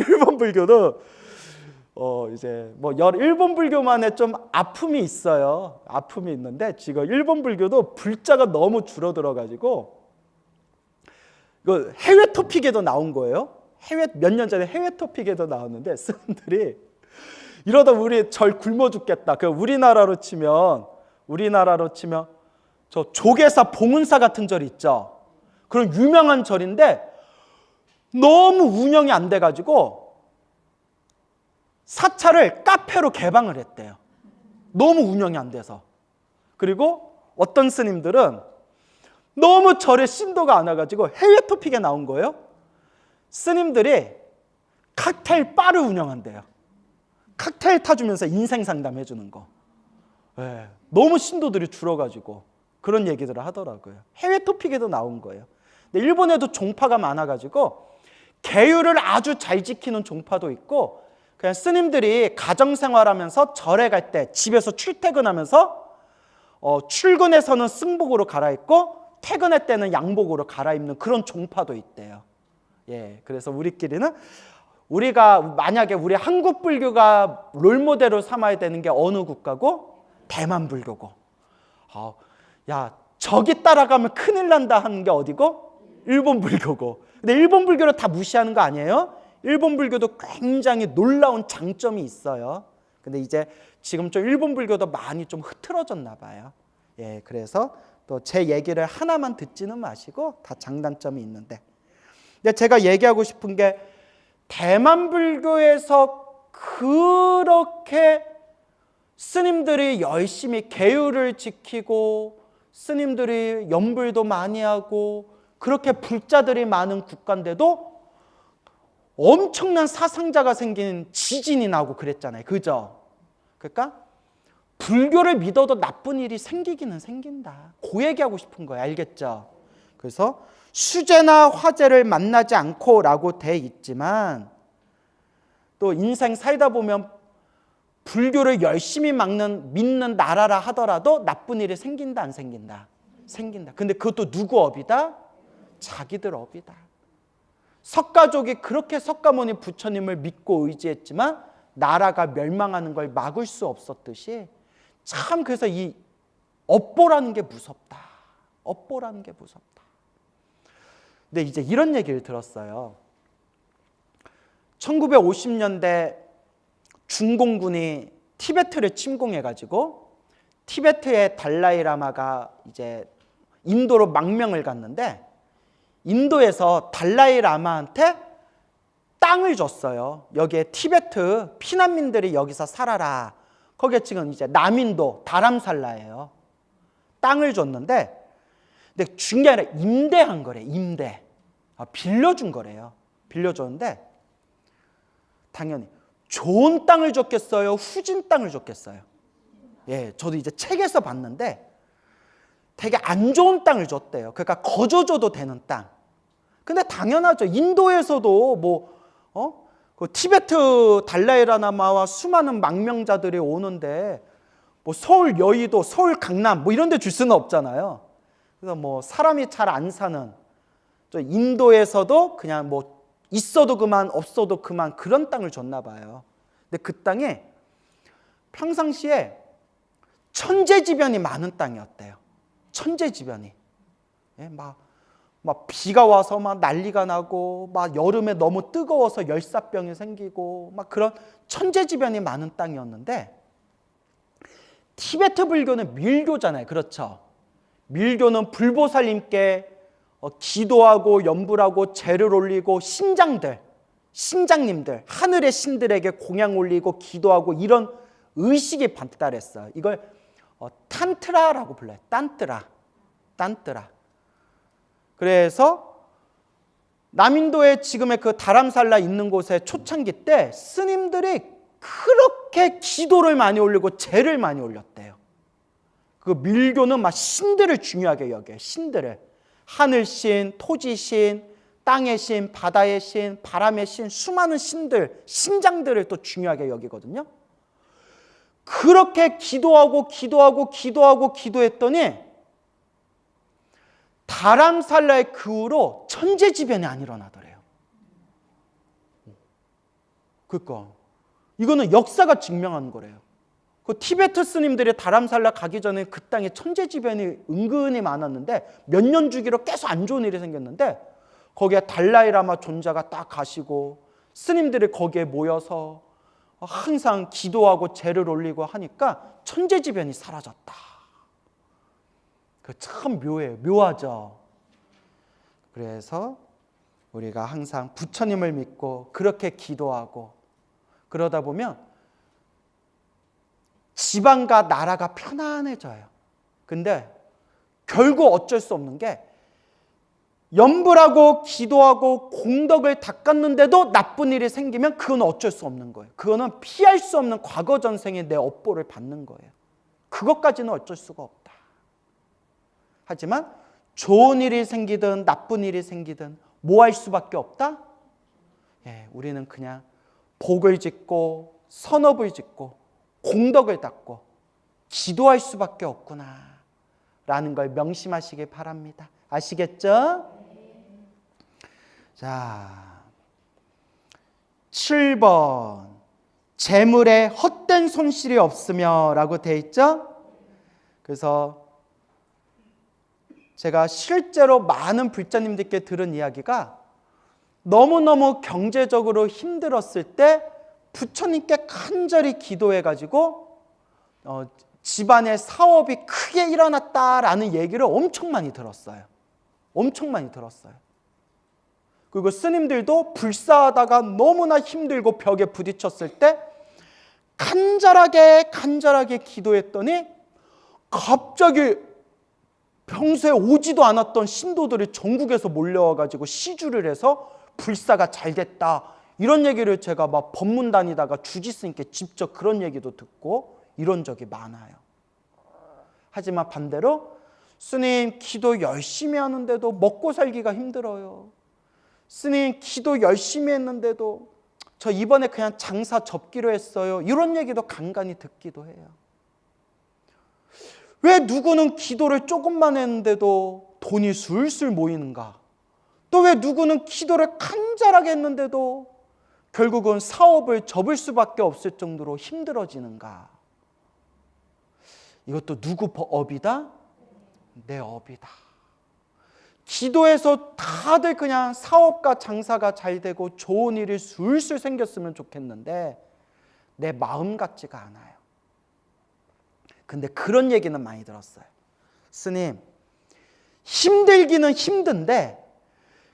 일본 불교는 이제 뭐 일본 불교만의 좀 아픔이 있어요. 아픔이 있는데 지금 일본 불교도 불자가 너무 줄어들어가지고 이거 해외 토픽에도 나온 거예요. 몇 년 전에 해외 토픽에도 나왔는데 스님들이 이러다 우리 절 굶어 죽겠다. 우리나라로 치면 저 조계사 봉은사 같은 절 있죠. 그런 유명한 절인데 너무 운영이 안 돼가지고 사찰을 카페로 개방을 했대요. 너무 운영이 안 돼서. 그리고 어떤 스님들은 너무 절에 신도가 안 와가지고 해외 토픽에 나온 거예요. 스님들이 칵테일 바를 운영한대요. 칵테일 타주면서 인생 상담해 주는 거. 너무 신도들이 줄어가지고 그런 얘기들을 하더라고요. 해외 토픽에도 나온 거예요. 근데 일본에도 종파가 많아가지고 계율을 아주 잘 지키는 종파도 있고 그냥 스님들이 가정생활하면서 절에 갈 때 집에서 출퇴근하면서 출근해서는 승복으로 갈아입고 퇴근할 때는 양복으로 갈아입는 그런 종파도 있대요. 그래서 우리가 만약에 우리 한국 불교가 롤모델로 삼아야 되는 게 어느 국가고? 대만 불교고. 저기 따라가면 큰일 난다 하는 게 어디고? 일본 불교고. 근데 일본 불교를 다 무시하는 거 아니에요? 일본 불교도 굉장히 놀라운 장점이 있어요. 근데 이제 지금 좀 일본 불교도 많이 좀 흐트러졌나 봐요. 그래서 또 제 얘기를 하나만 듣지는 마시고 다 장단점이 있는데. 근데 제가 얘기하고 싶은 게 대만 불교에서 그렇게 스님들이 열심히 계율을 지키고 스님들이 연불도 많이 하고 그렇게 불자들이 많은 국가인데도 엄청난 사상자가 생긴 지진이 나고 그랬잖아요. 그죠? 그러니까 불교를 믿어도 나쁜 일이 생기기는 생긴다. 그 얘기하고 싶은 거예요. 알겠죠? 그래서 수재나 화재를 만나지 않고 라고 돼 있지만 또 인생 살다 보면 불교를 열심히 믿는 나라라 하더라도 나쁜 일이 생긴다 안 생긴다? 생긴다. 근데 그것도 누구 업이다? 자기들 업이다. 석가족이 그렇게 석가모니 부처님을 믿고 의지했지만 나라가 멸망하는 걸 막을 수 없었듯이 참 그래서 이 업보라는 게 무섭다. 업보라는 게 무섭다. 근데 이제 이런 얘기를 들었어요. 1950년대 중공군이 티베트를 침공해가지고 티베트의 달라이라마가 이제 인도로 망명을 갔는데 인도에서 달라이라마한테 땅을 줬어요. 여기에 티베트 피난민들이 여기서 살아라. 거기에 지금 이제 남인도 다람살라예요. 땅을 줬는데 근데 중요한 게 아니라 임대한 거래. 임대. 빌려준 거래요. 빌려줬는데 당연히 좋은 땅을 줬겠어요? 후진 땅을 줬겠어요? 저도 이제 책에서 봤는데 되게 안 좋은 땅을 줬대요. 그러니까 거저줘도 되는 땅. 근데 당연하죠. 인도에서도 그 티베트 달라이라마와 수많은 망명자들이 오는데 서울 여의도, 서울 강남 이런 데 줄 수는 없잖아요. 그래서 사람이 잘 안 사는 인도에서도 그냥 있어도 그만 없어도 그만 그런 땅을 줬나 봐요. 근데 그 땅에 평상시에 천재지변이 많은 땅이었대요. 천재지변이. 막 비가 와서 막 난리가 나고 막 여름에 너무 뜨거워서 열사병이 생기고 막 그런 천재지변이 많은 땅이었는데 티베트 불교는 밀교잖아요. 그렇죠? 밀교는 불보살님께 기도하고 연불하고 제를 올리고 신장들 신장님들, 하늘의 신들에게 공양 올리고 기도하고 이런 의식이 발달했어요. 이걸 탄트라라고 불러요. 딴뜨라. 그래서 남인도의 지금의 그 다람살라 있는 곳에 초창기 때 스님들이 그렇게 기도를 많이 올리고 제를 많이 올렸대요. 그 밀교는 막 신들을 중요하게 여겨요. 신들을. 하늘신, 토지신, 땅의 신, 바다의 신, 바람의 신, 수많은 신들, 신장들을 또 중요하게 여기거든요. 그렇게 기도했더니 다람살라의 그 후로 천재지변이 안 일어나더래요. 그러니까 이거는 역사가 증명한 거래요. 그 티베트 스님들이 다람살라 가기 전에 그 땅에 천재지변이 은근히 많았는데 몇 년 주기로 계속 안 좋은 일이 생겼는데 거기에 달라이라마 존자가 딱 가시고 스님들이 거기에 모여서 항상 기도하고 제를 올리고 하니까 천재지변이 사라졌다. 그 참 묘해요. 묘하죠. 그래서 우리가 항상 부처님을 믿고 그렇게 기도하고 그러다 보면 집안과 나라가 편안해져요. 근데 결국 어쩔 수 없는 게 염불하고 기도하고 공덕을 닦았는데도 나쁜 일이 생기면 그건 어쩔 수 없는 거예요. 그거는 피할 수 없는 과거 전생의 내 업보를 받는 거예요. 그것까지는 어쩔 수가 없다. 하지만 좋은 일이 생기든 나쁜 일이 생기든 뭐 할 수밖에 없다? 우리는 그냥 복을 짓고 선업을 짓고 공덕을 닦고 기도할 수밖에 없구나 라는 걸 명심하시기 바랍니다. 아시겠죠? 자, 7번 재물에 헛된 손실이 없으며 라고 돼 있죠? 그래서 제가 실제로 많은 불자님들께 들은 이야기가 너무너무 경제적으로 힘들었을 때 부처님께 간절히 기도해가지고 집안의 사업이 크게 일어났다라는 얘기를 엄청 많이 들었어요. 엄청 많이 들었어요. 그리고 스님들도 불사하다가 너무나 힘들고 벽에 부딪혔을 때 간절하게 기도했더니 갑자기 평소에 오지도 않았던 신도들이 전국에서 몰려와가지고 시주를 해서 불사가 잘 됐다. 이런 얘기를 제가 막 법문 다니다가 주지스님께 직접 그런 얘기도 듣고 이런 적이 많아요. 하지만 반대로 스님 기도 열심히 하는데도 먹고 살기가 힘들어요. 스님 기도 열심히 했는데도 저 이번에 그냥 장사 접기로 했어요. 이런 얘기도 간간히 듣기도 해요. 왜 누구는 기도를 조금만 했는데도 돈이 술술 모이는가? 또 왜 누구는 기도를 간절하게 했는데도 결국은 사업을 접을 수밖에 없을 정도로 힘들어지는가? 이것도 누구 업이다? 내 업이다. 기도해서 다들 그냥 사업과 장사가 잘 되고 좋은 일이 술술 생겼으면 좋겠는데 내 마음 같지가 않아요. 근데 그런 얘기는 많이 들었어요. 스님, 힘들기는 힘든데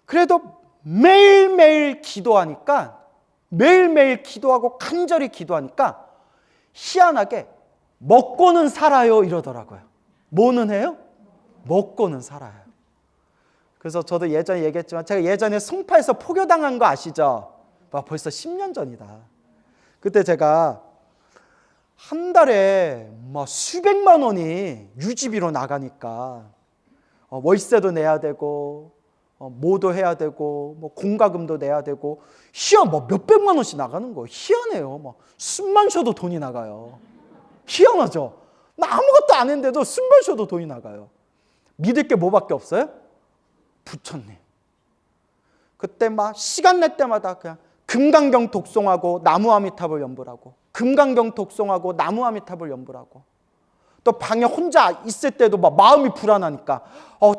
그래도 매일매일 기도하니까 매일매일 기도하고 간절히 기도하니까 희한하게 먹고는 살아요 이러더라고요. 뭐는 해요? 먹고는 살아요. 그래서 저도 예전에 얘기했지만 제가 예전에 송파에서 포교당한 거 아시죠? 벌써 10년 전이다. 그때 제가 한 달에 막 수백만 원이 유지비로 나가니까 월세도 내야 되고 뭐도 해야 되고 뭐 공과금도 내야 되고 뭐 몇백만 원씩 나가는 거예요. 희한해요. 막 숨만 쉬어도 돈이 나가요. 희한하죠? 나 아무것도 안 했는데도 숨만 쉬어도 돈이 나가요. 믿을 게 뭐밖에 없어요? 부처님. 그때 막 시간 낼 때마다 그냥 금강경 독송하고 나무아미탑을 연불하고 금강경 독송하고 나무아미탑을 연불하고 또 방에 혼자 있을 때도 막 마음이 불안하니까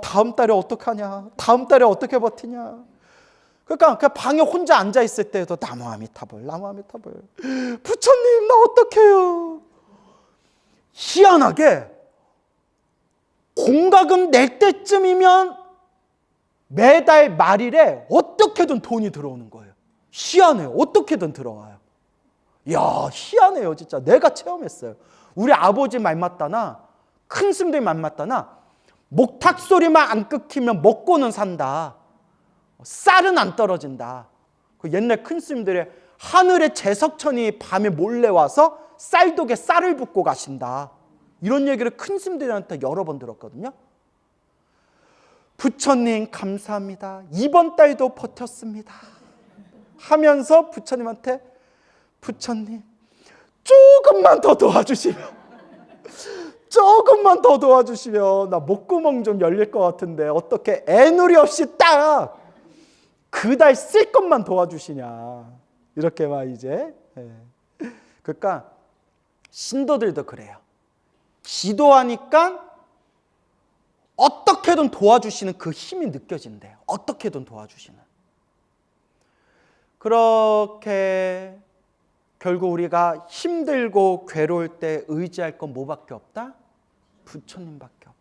다음 달에 어떡하냐, 다음 달에 어떻게 버티냐. 그러니까 그 방에 혼자 앉아 있을 때도 나무아미탑을 부처님 나 어떡해요. 희한하게 공과금 낼 때쯤이면 매달 말일에 어떻게든 돈이 들어오는 거예요. 희한해요. 어떻게든 들어와요. 이야, 희한해요. 진짜 내가 체험했어요. 우리 아버지 말 맞다나 큰 스님들 말 맞다나 목탁 소리만 안 끊기면 먹고는 산다. 쌀은 안 떨어진다. 그 옛날 큰 스님들의 하늘의 제석천이 밤에 몰래 와서 쌀독에 쌀을 붓고 가신다. 이런 얘기를 큰 스님들한테 여러 번 들었거든요. 부처님 감사합니다. 이번 달도 버텼습니다. 하면서 부처님한테 부처님 조금만 더 도와주시면 조금만 더 도와주시면 나 목구멍 좀 열릴 것 같은데 어떻게 애누리 없이 딱 그 달 쓸 것만 도와주시냐. 이렇게 막 이제. 그러니까 신도들도 그래요. 기도하니까 어떻게든 도와주시는 그 힘이 느껴진대요. 어떻게든 도와주시는. 그렇게 결국 우리가 힘들고 괴로울 때 의지할 건 뭐밖에 없다? 부처님밖에 없다.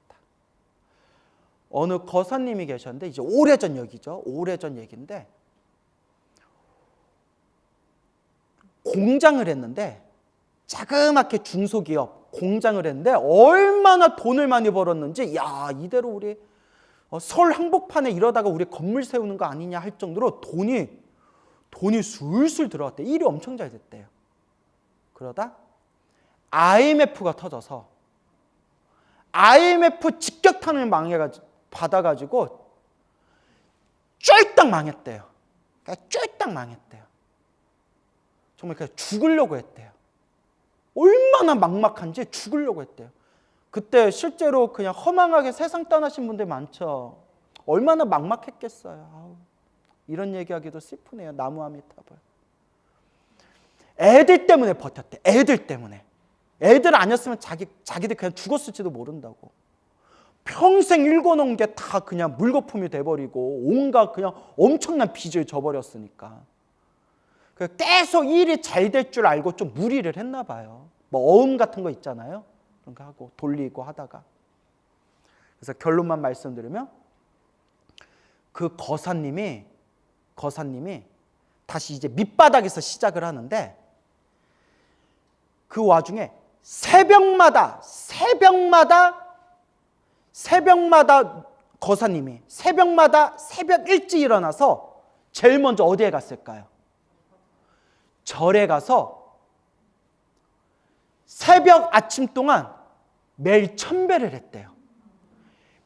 어느 거사님이 계셨는데 이제 오래전 얘기죠. 오래전 얘기인데 공장을 했는데 자그맣게 중소기업 공장을 했는데 얼마나 돈을 많이 벌었는지 야 이대로 우리 서울 한복판에 이러다가 우리 건물 세우는 거 아니냐 할 정도로 돈이 술술 들어왔대. 일이 엄청 잘 됐대요. 그러다 IMF가 터져서 IMF 직격탄을 받아가지고 쫄딱 망했대요. 그러니까 쫄딱 망했대요. 정말 그냥 죽으려고 했대요. 얼마나 막막한지 죽으려고 했대요. 그때 실제로 그냥 허망하게 세상 떠나신 분들 많죠. 얼마나 막막했겠어요. 아우, 이런 얘기하기도 슬프네요. 나무아미타불. 애들 때문에 버텼대. 애들 때문에. 애들 아니었으면 자기들 그냥 죽었을지도 모른다고. 평생 읽어놓은 게 다 그냥 물거품이 돼버리고 온갖 그냥 엄청난 빚을 져버렸으니까. 계속 일이 잘 될 줄 알고 좀 무리를 했나 봐요. 뭐 어음 같은 거 있잖아요. 그런 거 하고 돌리고 하다가. 그래서 결론만 말씀드리면 그 거사님이 다시 이제 밑바닥에서 시작을 하는데 그 와중에 새벽마다 거사님이 새벽마다 새벽 일찍 일어나서 제일 먼저 어디에 갔을까요? 절에 가서 새벽 아침 동안 매일 1000배를 했대요.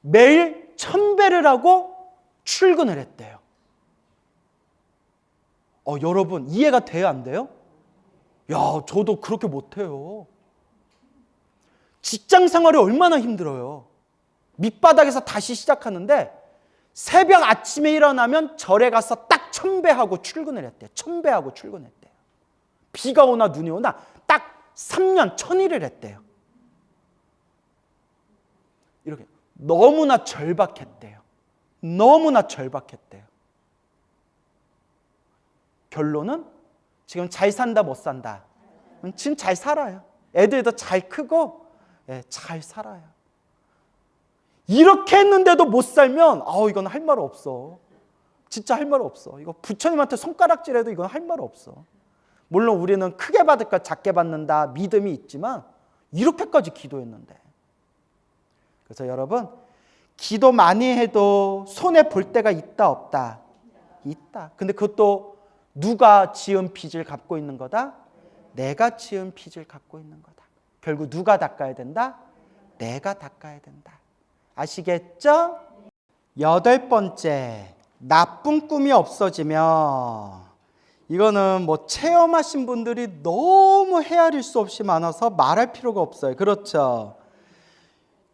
매일 1000배를 하고 출근을 했대요. 여러분 이해가 돼요? 안 돼요? 야, 저도 그렇게 못해요. 직장 생활이 얼마나 힘들어요. 밑바닥에서 다시 시작하는데 새벽 아침에 일어나면 절에 가서 딱 1000배하고 출근을 했대요. 1000배하고 출근했대요. 비가 오나 눈이 오나 딱 3년 1000일을 했대요. 이렇게 너무나 절박했대요. 너무나 절박했대요. 결론은 지금 잘 산다 못 산다. 지금 잘 살아요. 애들도 잘 크고 잘 살아요. 이렇게 했는데도 못 살면 이건 할 말 없어. 진짜 할 말 없어. 이거 부처님한테 손가락질해도 이건 할 말 없어. 물론 우리는 크게 받을까 작게 받는다 믿음이 있지만 이렇게까지 기도했는데. 그래서 여러분 기도 많이 해도 손해 볼 때가 있다 없다? 있다. 근데 그것도 누가 지은 빚을 갚고 있는 거다? 내가 지은 빚을 갚고 있는 거다. 결국 누가 닦아야 된다? 내가 닦아야 된다. 아시겠죠? 8번째, 나쁜 꿈이 없어지면 이거는 뭐 체험하신 분들이 너무 헤아릴 수 없이 많아서 말할 필요가 없어요. 그렇죠?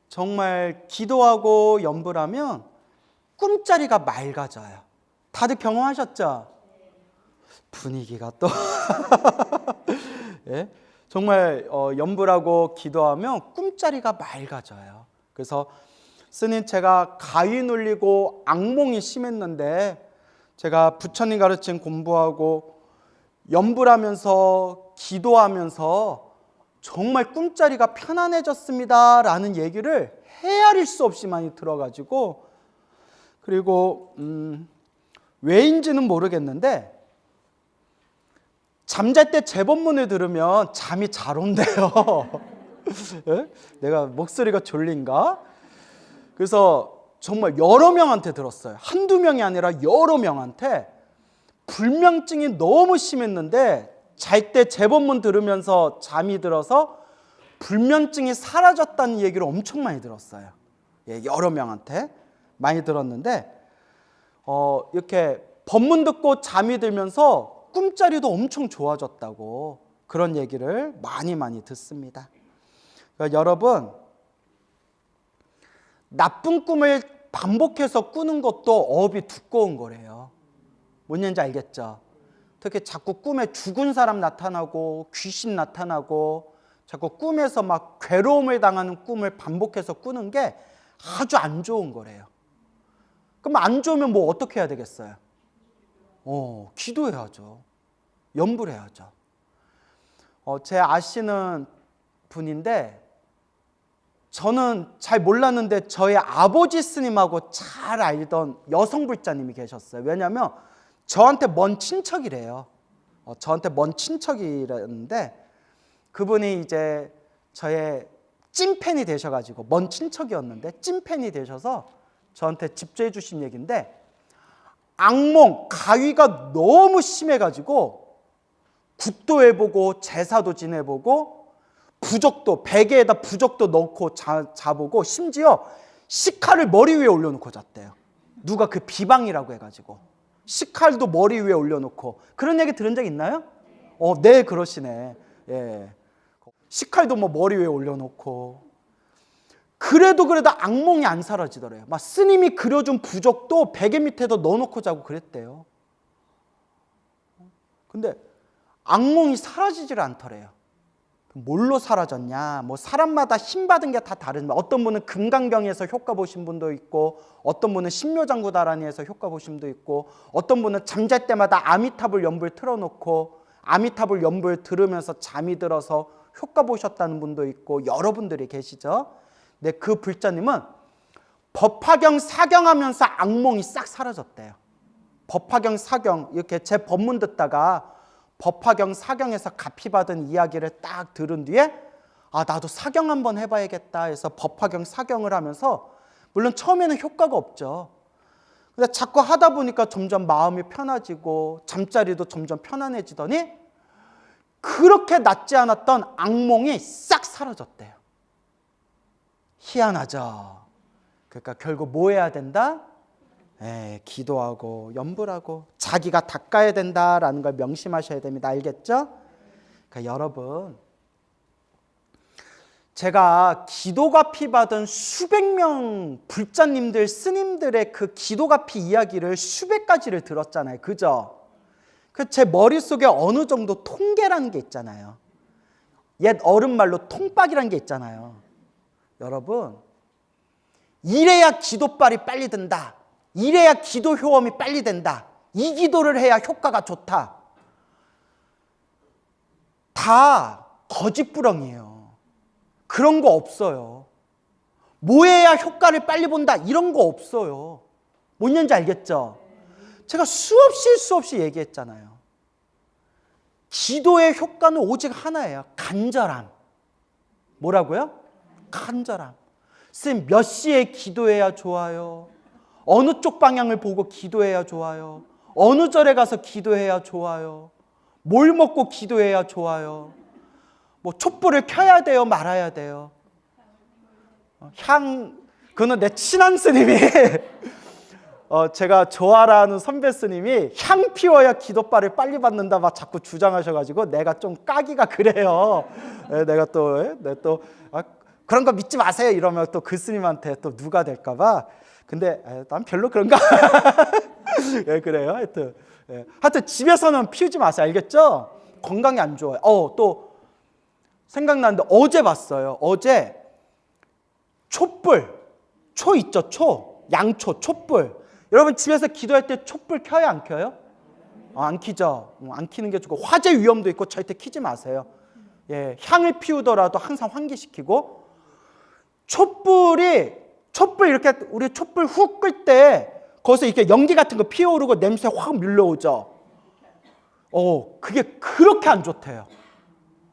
정말 기도하고 염불하면 꿈자리가 맑아져요. 다들 경험하셨죠? 분위기가 또 예? 정말 염불하고 기도하면 꿈자리가 맑아져요. 그래서 스님 제가 가위 눌리고 악몽이 심했는데 제가 부처님 가르친 공부하고 염불하면서 기도하면서 정말 꿈자리가 편안해졌습니다 라는 얘기를 헤아릴 수 없이 많이 들어가지고 그리고 왜인지는 모르겠는데 잠잘 때 재본문을 들으면 잠이 잘 온대요. 예? 내가 목소리가 졸린가? 그래서 정말 여러 명한테 들었어요. 한두 명이 아니라 여러 명한테 불면증이 너무 심했는데 잘 때 재본문 들으면서 잠이 들어서 불면증이 사라졌다는 얘기를 엄청 많이 들었어요. 예, 여러 명한테 많이 들었는데 이렇게 법문 듣고 잠이 들면서 꿈자리도 엄청 좋아졌다고 그런 얘기를 많이 듣습니다. 그러니까 여러분, 나쁜 꿈을 반복해서 꾸는 것도 업이 두꺼운 거래요. 뭔 얘기인지 알겠죠? 특히 자꾸 꿈에 죽은 사람 나타나고 귀신 나타나고 자꾸 꿈에서 막 괴로움을 당하는 꿈을 반복해서 꾸는 게 아주 안 좋은 거래요. 그럼 안 좋으면 뭐 어떻게 해야 되겠어요? 기도해야죠. 염불 해야죠. 제 아시는 분인데 저는 잘 몰랐는데 저희 아버지 스님하고 잘 알던 여성 불자님이 계셨어요. 왜냐하면 저한테 먼 친척이래요. 저한테 먼 친척이라는데 그분이 이제 저의 찐팬이 되셔가지고 먼 친척이었는데 찐팬이 되셔서 저한테 집조해 주신 얘기인데 악몽, 가위가 너무 심해가지고 굿도 해보고 제사도 지내보고 부적도 베개에다 부적도 넣고 자보고 심지어 식칼을 머리 위에 올려놓고 잤대요. 누가 그 비방이라고 해가지고 식칼도 머리 위에 올려놓고 그런 얘기 들은 적 있나요? 네 그러시네. 예. 식칼도 뭐 머리 위에 올려놓고 그래도 악몽이 안 사라지더래요. 막 스님이 그려준 부적도 베개 밑에다 넣어놓고 자고 그랬대요. 근데 악몽이 사라지질 않더래요. 뭘로 사라졌냐? 뭐 사람마다 힘 받은 게 다 다른. 어떤 분은 금강경에서 효과 보신 분도 있고, 어떤 분은 신묘장구다라니에서 효과 보신 분도 있고, 어떤 분은 잠잘 때마다 아미타불 연불 틀어놓고 아미타불 연불 들으면서 잠이 들어서 효과 보셨다는 분도 있고 여러 분들이 계시죠. 근데 그 불자님은 법화경 사경하면서 악몽이 싹 사라졌대요. 법화경 사경 이렇게 제 법문 듣다가 법화경 사경에서 가피받은 이야기를 딱 들은 뒤에 나도 사경 한번 해봐야겠다 해서 법화경 사경을 하면서 물론 처음에는 효과가 없죠. 근데 자꾸 하다 보니까 점점 마음이 편해지고 잠자리도 점점 편안해지더니 그렇게 낫지 않았던 악몽이 싹 사라졌대요. 희한하죠. 그러니까 결국 뭐 해야 된다? 기도하고 염불하고 자기가 닦아야 된다라는 걸 명심하셔야 됩니다. 알겠죠? 그러니까 여러분, 제가 기도가피 받은 수백 명 불자님들, 스님들의 그 기도가피 이야기를 수백 가지를 들었잖아요. 그죠? 제 머릿속에 어느 정도 통계라는 게 있잖아요. 옛 어른말로 통박이라는 게 있잖아요. 여러분, 이래야 기도빨이 빨리 든다. 이래야 기도 효험이 빨리 된다. 이 기도를 해야 효과가 좋다. 다 거짓부렁이에요. 그런 거 없어요. 뭐 해야 효과를 빨리 본다. 이런 거 없어요. 뭔 얘기인지 알겠죠? 제가 수없이 얘기했잖아요. 기도의 효과는 오직 하나예요. 간절함. 뭐라고요? 간절함. 선생님, 몇 시에 기도해야 좋아요? 어느 쪽 방향을 보고 기도해야 좋아요? 어느 절에 가서 기도해야 좋아요? 뭘 먹고 기도해야 좋아요? 뭐 촛불을 켜야 돼요? 말아야 돼요? 그거는 내 친한 스님이 제가 좋아하는 선배 스님이 향 피워야 기도빨을 빨리 받는다 막 자꾸 주장하셔가지고 내가 좀 까기가 그래요. 내가 또 그런 거 믿지 마세요 이러면 또 그 스님한테 또 누가 될까봐. 근데 난 별로 그런가? 그래요. 하여튼 집에서는 피우지 마세요. 알겠죠? 건강에 안 좋아요. 또 생각나는데 어제 봤어요. 어제 촛불, 초 있죠? 양초, 촛불. 여러분 집에서 기도할 때 촛불 켜요? 안 켜요? 안 켜죠. 안 켜는 게 좋고 화재 위험도 있고 절대 켜지 마세요. 향을 피우더라도 항상 환기시키고 촛불 이렇게 우리 촛불 훅 끌 때 거기서 이렇게 연기 같은 거 피어오르고 냄새 확 밀려오죠. 그게 그렇게 안 좋대요.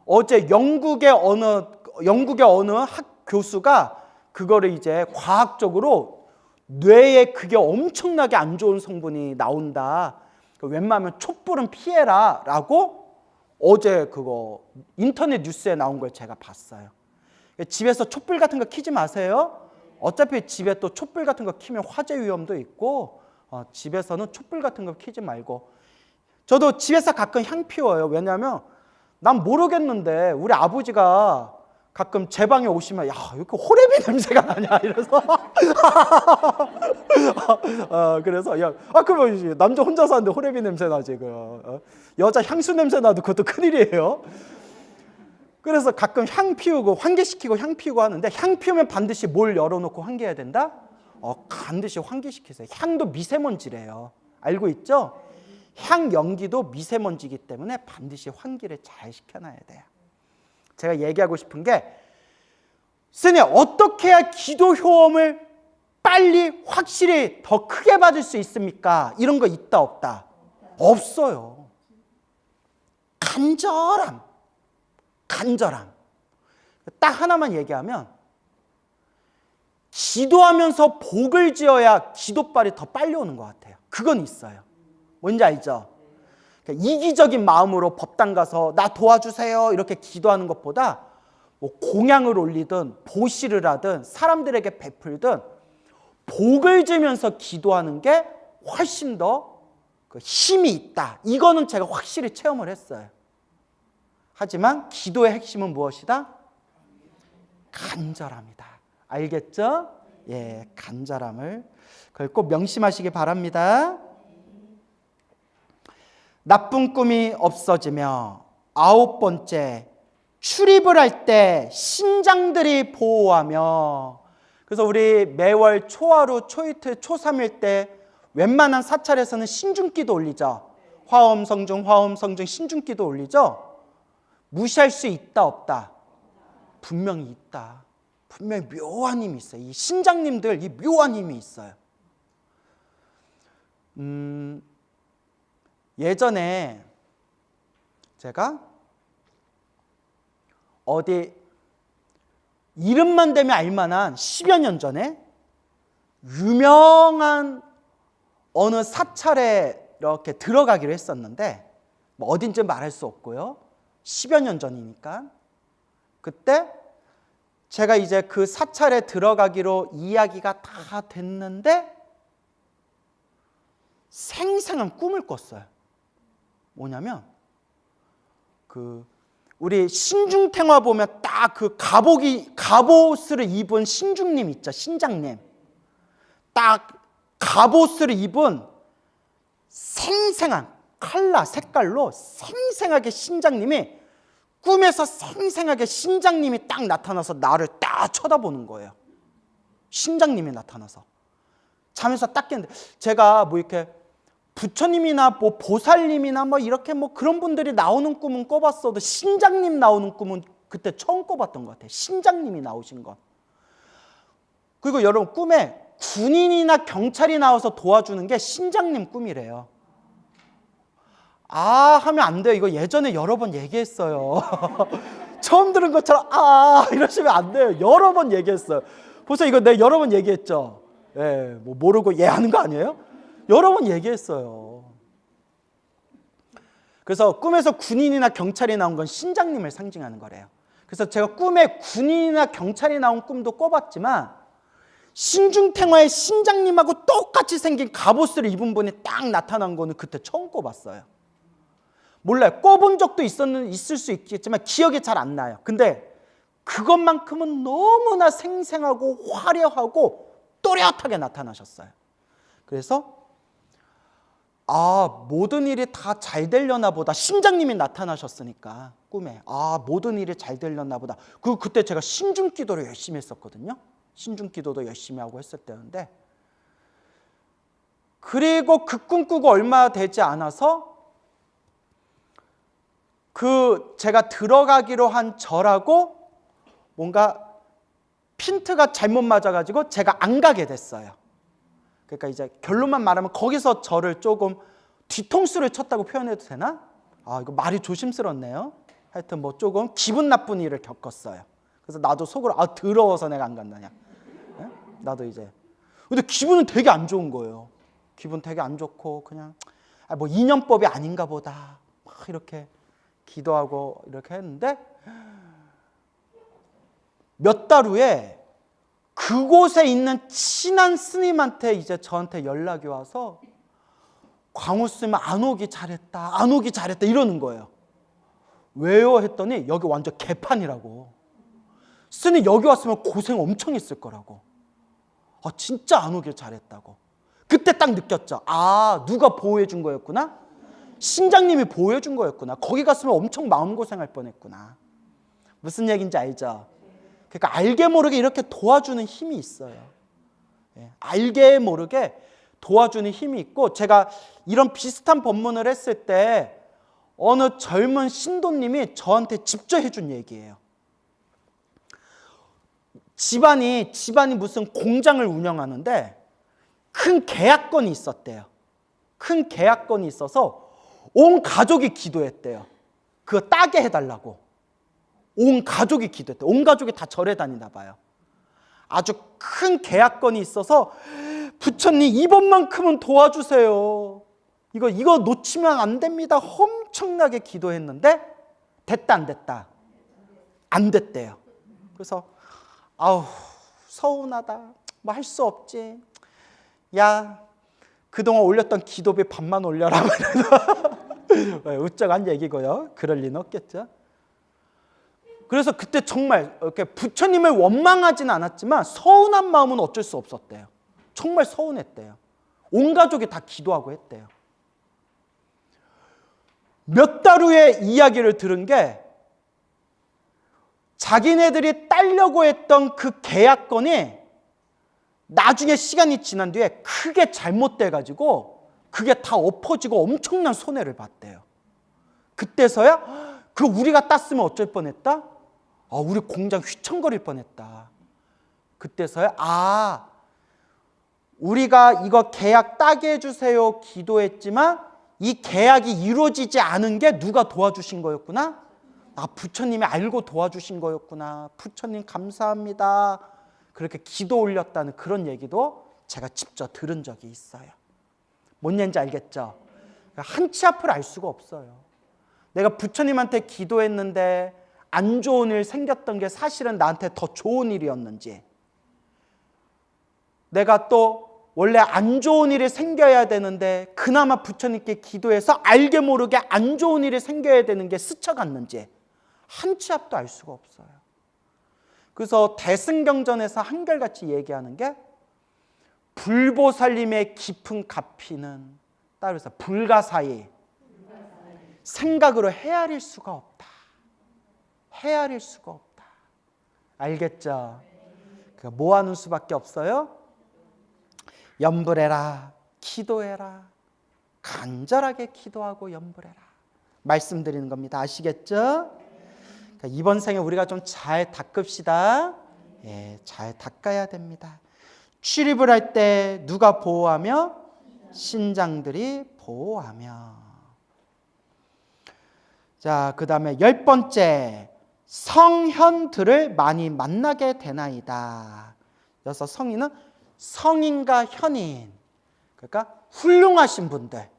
어제 영국의 어느 학 교수가 그거를 이제 과학적으로 뇌에 그게 엄청나게 안 좋은 성분이 나온다. 웬만하면 촛불은 피해라 라고 어제 그거 인터넷 뉴스에 나온 걸 제가 봤어요. 집에서 촛불 같은 거 켜지 마세요. 어차피 집에 또 촛불 같은 거 켜면 화재 위험도 있고 집에서는 촛불 같은 거 켜지 말고. 저도 집에서 가끔 향 피워요. 왜냐하면 난 모르겠는데 우리 아버지가 가끔 제 방에 오시면 야, 왜 이렇게 호레비 냄새가 나냐 이래서 그래서 야, 그러면 남자 혼자 사는데 호레비 냄새 나지 여자 향수 냄새 나도 그것도 큰일이에요. 그래서 가끔 향 피우고 환기시키고 향 피우고 하는데 향 피우면 반드시 뭘 열어놓고 환기해야 된다? 반드시 환기시키세요. 향도 미세먼지래요. 알고 있죠? 향 연기도 미세먼지이기 때문에 반드시 환기를 잘 시켜놔야 돼요. 제가 얘기하고 싶은 게 선생님 어떻게 해야 기도 효험을 빨리 확실히 더 크게 받을 수 있습니까? 이런 거 있다 없다? 없어요. 간절함. 딱 하나만 얘기하면 기도하면서 복을 지어야 기도빨이 더 빨리 오는 것 같아요. 그건 있어요. 뭔지 알죠? 그러니까 이기적인 마음으로 법당 가서 나 도와주세요 이렇게 기도하는 것보다 뭐 공양을 올리든 보시를 하든 사람들에게 베풀든 복을 지면서 기도하는 게 훨씬 더 그 힘이 있다. 이거는 제가 확실히 체험을 했어요. 하지만 기도의 핵심은 무엇이다? 간절함이다. 알겠죠? 예, 간절함을 그걸 꼭 명심하시기 바랍니다. 나쁜 꿈이 없어지며 9번째, 출입을 할 때 신장들이 보호하며. 그래서 우리 매월 초하루, 초이틀, 초삼일 때 웬만한 사찰에서는 신중기도 올리죠. 화엄성중, 화엄성중, 신중기도 올리죠. 무시할 수 있다 없다? 분명히 있다. 분명히 묘한 힘이 있어요. 이 신장님들 이 묘한 힘이 있어요. 예전에 제가 어디 이름만 대면 알만한 10여 년 전에 유명한 어느 사찰에 이렇게 들어가기로 했었는데 뭐 어딘지 말할 수 없고요. 10여 년 전이니까. 그때 제가 이제 그 사찰에 들어가기로 이야기가 다 됐는데 생생한 꿈을 꿨어요. 뭐냐면 우리 신중탱화 보면 딱 그 갑옷을 입은 신중님 있죠. 신장님. 딱 갑옷을 입은 생생한 컬러 색깔로 생생하게 신장님이 꿈에서 생생하게 신장님이 딱 나타나서 나를 딱 쳐다보는 거예요. 신장님이 나타나서. 잠에서 딱 깼는데 제가 뭐 이렇게 부처님이나 뭐 보살님이나 뭐 이렇게 뭐 그런 분들이 나오는 꿈은 꿔봤어도 신장님 나오는 꿈은 그때 처음 꿔봤던 것 같아요. 신장님이 나오신 건. 그리고 여러분 꿈에 군인이나 경찰이 나와서 도와주는 게 신장님 꿈이래요. 하면 안 돼요. 이거 예전에 여러 번 얘기했어요. 처음 들은 것처럼 이러시면 안 돼요. 여러 번 얘기했어요. 벌써 이거 내가 여러 번 얘기했죠. 예, 뭐 모르고 하는 거 아니에요? 여러 번 얘기했어요. 그래서 꿈에서 군인이나 경찰이 나온 건 신장님을 상징하는 거래요. 그래서 제가 꿈에 군인이나 경찰이 나온 꿈도 꿔봤지만 신중탱화의 신장님하고 똑같이 생긴 갑옷을 입은 분이 딱 나타난 거는 그때 처음 꿔봤어요. 몰라요. 꿔본 적도 있을 수 있겠지만 기억이 잘 안 나요. 근데 그것만큼은 너무나 생생하고 화려하고 또렷하게 나타나셨어요. 그래서 모든 일이 다 잘 되려나 보다. 신장님이 나타나셨으니까 꿈에 모든 일이 잘 되려나 보다. 그때 제가 신중기도를 열심히 했었거든요. 신중기도도 열심히 하고 했을 때였는데, 그리고 그 꿈 꾸고 얼마 되지 않아서 제가 들어가기로 한 절하고 뭔가 핀트가 잘못 맞아가지고 제가 안 가게 됐어요. 그러니까 이제 결론만 말하면 거기서 저를 조금 뒤통수를 쳤다고 표현해도 되나? 이거 말이 조심스럽네요. 하여튼 뭐 조금 기분 나쁜 일을 겪었어요. 그래서 나도 속으로 더러워서 내가 안 간다냐. 네? 나도 이제. 근데 기분은 되게 안 좋은 거예요. 기분 되게 안 좋고 그냥 뭐 인연법이 아닌가 보다. 막 이렇게 기도하고 이렇게 했는데 몇 달 후에 그곳에 있는 친한 스님한테 이제 저한테 연락이 와서 광우 스님 안 오기 잘했다. 안 오기 잘했다 이러는 거예요. 왜요? 했더니 여기 완전 개판이라고. 스님 여기 왔으면 고생 엄청 했을 거라고. 진짜 안 오길 잘했다고. 그때 딱 느꼈죠. 누가 보호해 준 거였구나. 신장님이 보호해 준 거였구나. 거기 갔으면 엄청 마음고생할 뻔했구나. 무슨 얘기인지 알죠? 그러니까 알게 모르게 이렇게 도와주는 힘이 있어요. 알게 모르게 도와주는 힘이 있고, 제가 이런 비슷한 법문을 했을 때 어느 젊은 신도님이 저한테 직접 해준 얘기예요. 집안이 무슨 공장을 운영하는데 큰 계약건이 있었대요. 큰 계약건이 있어서 온 가족이 기도했대요. 그거 따게 해달라고. 온 가족이 기도했대요. 온 가족이 다 절에 다니나 봐요. 아주 큰 계약건이 있어서 부처님 이번만큼은 도와주세요. 이거 놓치면 안 됩니다. 엄청나게 기도했는데 됐다 안 됐다? 안 됐대요. 그래서 서운하다. 뭐 할 수 없지. 야, 그동안 올렸던 기도비 반만 올려라. 우쩍한 얘기고요. 그럴 리는 없겠죠. 그래서 그때 정말 이렇게 부처님을 원망하지는 않았지만 서운한 마음은 어쩔 수 없었대요. 정말 서운했대요. 온 가족이 다 기도하고 했대요. 몇 달 후에 이야기를 들은 게 자기네들이 따려고 했던 그 계약건이 나중에 시간이 지난 뒤에 크게 잘못돼가지고 그게 다 엎어지고 엄청난 손해를 봤대요. 그때서야 우리가 땄으면 어쩔 뻔했다? 우리 공장 휘청거릴 뻔했다. 그때서야 우리가 이거 계약 따게 해주세요 기도했지만 이 계약이 이루어지지 않은 게 누가 도와주신 거였구나? 부처님이 알고 도와주신 거였구나. 부처님 감사합니다. 그렇게 기도 올렸다는 그런 얘기도 제가 직접 들은 적이 있어요. 뭔 얘기인지 알겠죠? 한 치 앞을 알 수가 없어요. 내가 부처님한테 기도했는데 안 좋은 일 생겼던 게 사실은 나한테 더 좋은 일이었는지, 내가 또 원래 안 좋은 일이 생겨야 되는데 그나마 부처님께 기도해서 알게 모르게 안 좋은 일이 생겨야 되는 게 스쳐갔는지 한 치 앞도 알 수가 없어요. 그래서 대승경전에서 한결같이 얘기하는 게 불보살님의 깊은 가피는 따라서 불가사의 생각으로 헤아릴 수가 없다. 헤아릴 수가 없다. 알겠죠? 뭐 하는 수밖에 없어요? 염불해라, 기도해라. 간절하게 기도하고 염불해라. 말씀드리는 겁니다. 아시겠죠? 이번 생에 우리가 좀 잘 닦읍시다. 잘 닦아야 됩니다. 출입을 할 때 누가 보호하며? 신장들이 보호하며. 자, 그 다음에 10번째, 성현들을 많이 만나게 되나이다. 그래서 성인은 성인과 현인, 그러니까 훌륭하신 분들,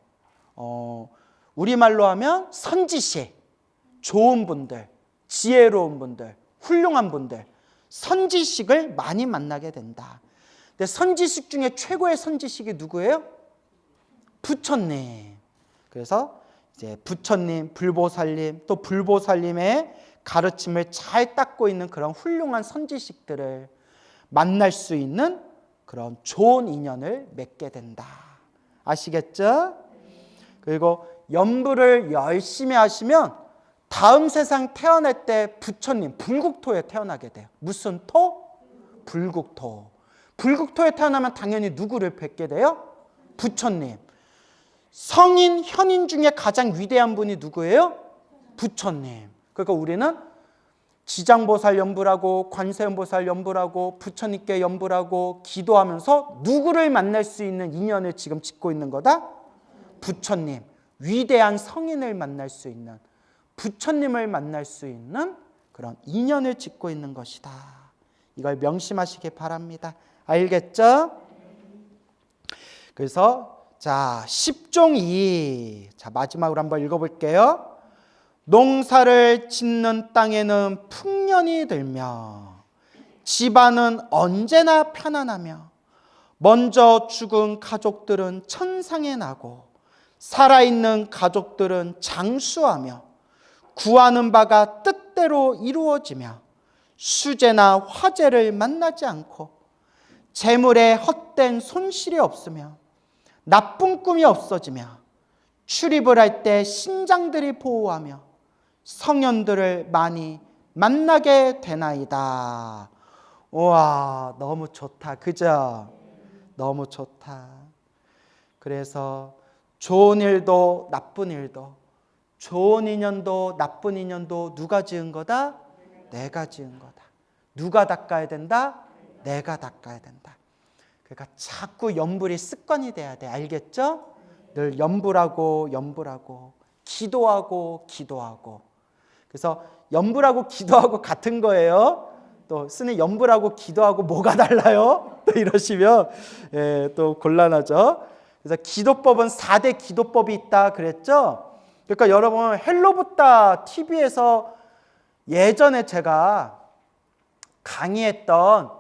우리말로 하면 선지식, 좋은 분들, 지혜로운 분들, 훌륭한 분들, 선지식을 많이 만나게 된다. 근데 선지식 중에 최고의 선지식이 누구예요? 부처님. 그래서 이제 부처님, 불보살님, 또 불보살님의 가르침을 잘 닦고 있는 그런 훌륭한 선지식들을 만날 수 있는 그런 좋은 인연을 맺게 된다. 아시겠죠? 그리고 염불을 열심히 하시면 다음 세상 태어날 때 부처님, 불국토에 태어나게 돼요. 무슨 토? 불국토. 불국토에 태어나면 당연히 누구를 뵙게 돼요? 부처님. 성인, 현인 중에 가장 위대한 분이 누구예요? 부처님. 그러니까 우리는 지장보살 염불하고 관세음보살 염불하고 부처님께 염불하고 기도하면서 누구를 만날 수 있는 인연을 지금 짓고 있는 거다? 부처님. 위대한 성인을 만날 수 있는, 부처님을 만날 수 있는 그런 인연을 짓고 있는 것이다. 이걸 명심하시기 바랍니다. 알겠죠? 그래서 자, 10종 2. 자, 마지막으로 한번 읽어볼게요. 농사를 짓는 땅에는 풍년이 들며 집안은 언제나 편안하며 먼저 죽은 가족들은 천상에 나고 살아있는 가족들은 장수하며 구하는 바가 뜻대로 이루어지며 수재나 화재를 만나지 않고 재물에 헛된 손실이 없으며 나쁜 꿈이 없어지며 출입을 할 때 신장들이 보호하며 성현들을 많이 만나게 되나이다. 우와, 너무 좋다. 그죠? 너무 좋다. 그래서 좋은 일도 나쁜 일도, 좋은 인연도 나쁜 인연도 누가 지은 거다? 내가 지은 거다. 누가 닦아야 된다? 내가 닦아야 된다. 그러니까 자꾸 염불이 습관이 돼야 돼. 알겠죠? 늘 염불하고 기도하고 그래서 염불하고 기도하고 같은 거예요. 또 스님 염불하고 기도하고 뭐가 달라요? 또 이러시면 또 곤란하죠. 그래서 기도법은 4대 기도법이 있다 그랬죠. 그러니까 여러분 헬로부타 TV에서 예전에 제가 강의했던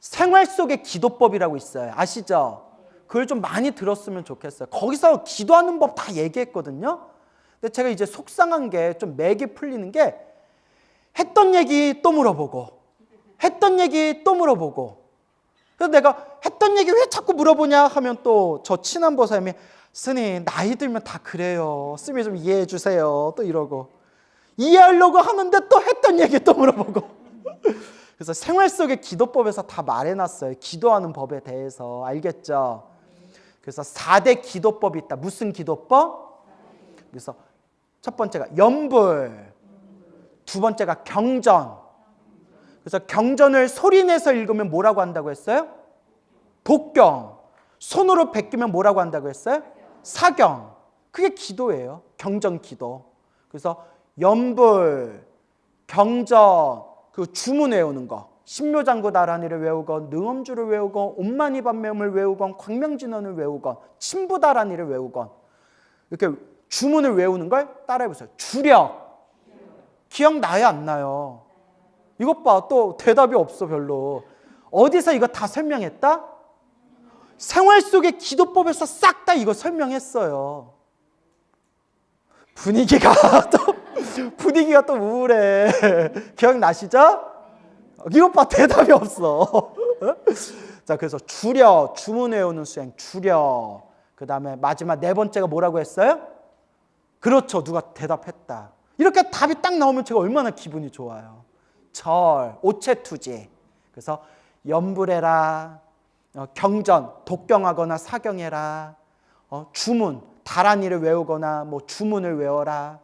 생활 속의 기도법이라고 있어요. 아시죠? 그걸 좀 많이 들었으면 좋겠어요. 거기서 기도하는 법 다 얘기했거든요. 근데 제가 이제 속상한 게 좀 맥이 풀리는 게 했던 얘기 또 물어보고 했던 얘기 또 물어보고 그래서 내가 했던 얘기 왜 자꾸 물어보냐 하면 또 저 친한 보살님이 스님 나이 들면 다 그래요. 스님이 좀 이해해 주세요. 또 이러고 이해하려고 하는데 또 했던 얘기 또 물어보고 그래서 생활 속의 기도법에서 다 말해놨어요. 기도하는 법에 대해서. 알겠죠? 그래서 4대 기도법이 있다. 무슨 기도법? 그래서 첫 번째가 염불, 두 번째가 경전. 그래서 경전을 소리내서 읽으면 뭐라고 한다고 했어요? 독경. 손으로 베끼면 뭐라고 한다고 했어요? 사경. 그게 기도예요. 경전 기도. 그래서 염불, 경전, 그 주문 외우는 거. 신묘장구다라니를 외우건, 능엄주를 외우건, 옴마니반매음을 외우건, 광명진언을 외우건, 침부다라니를 외우건 이렇게 주문을 외우는 걸 따라해보세요. 주력. 기억나요? 안 나요? 이것 봐. 또 대답이 없어 별로. 어디서 이거 다 설명했다? 생활 속의 기도법에서 싹 다 이거 설명했어요. 분위기가 또 우울해. 기억나시죠? 이것 봐 대답이 없어. 자, 그래서 주려, 주문 외우는 수행 주려. 그 다음에 마지막 네 번째가 뭐라고 했어요? 그렇죠. 누가 대답했다. 이렇게 답이 딱 나오면 제가 얼마나 기분이 좋아요. 절, 오체투지. 그래서 염불해라, 경전, 독경하거나 사경해라, 주문, 다란이를 외우거나 뭐 주문을 외워라.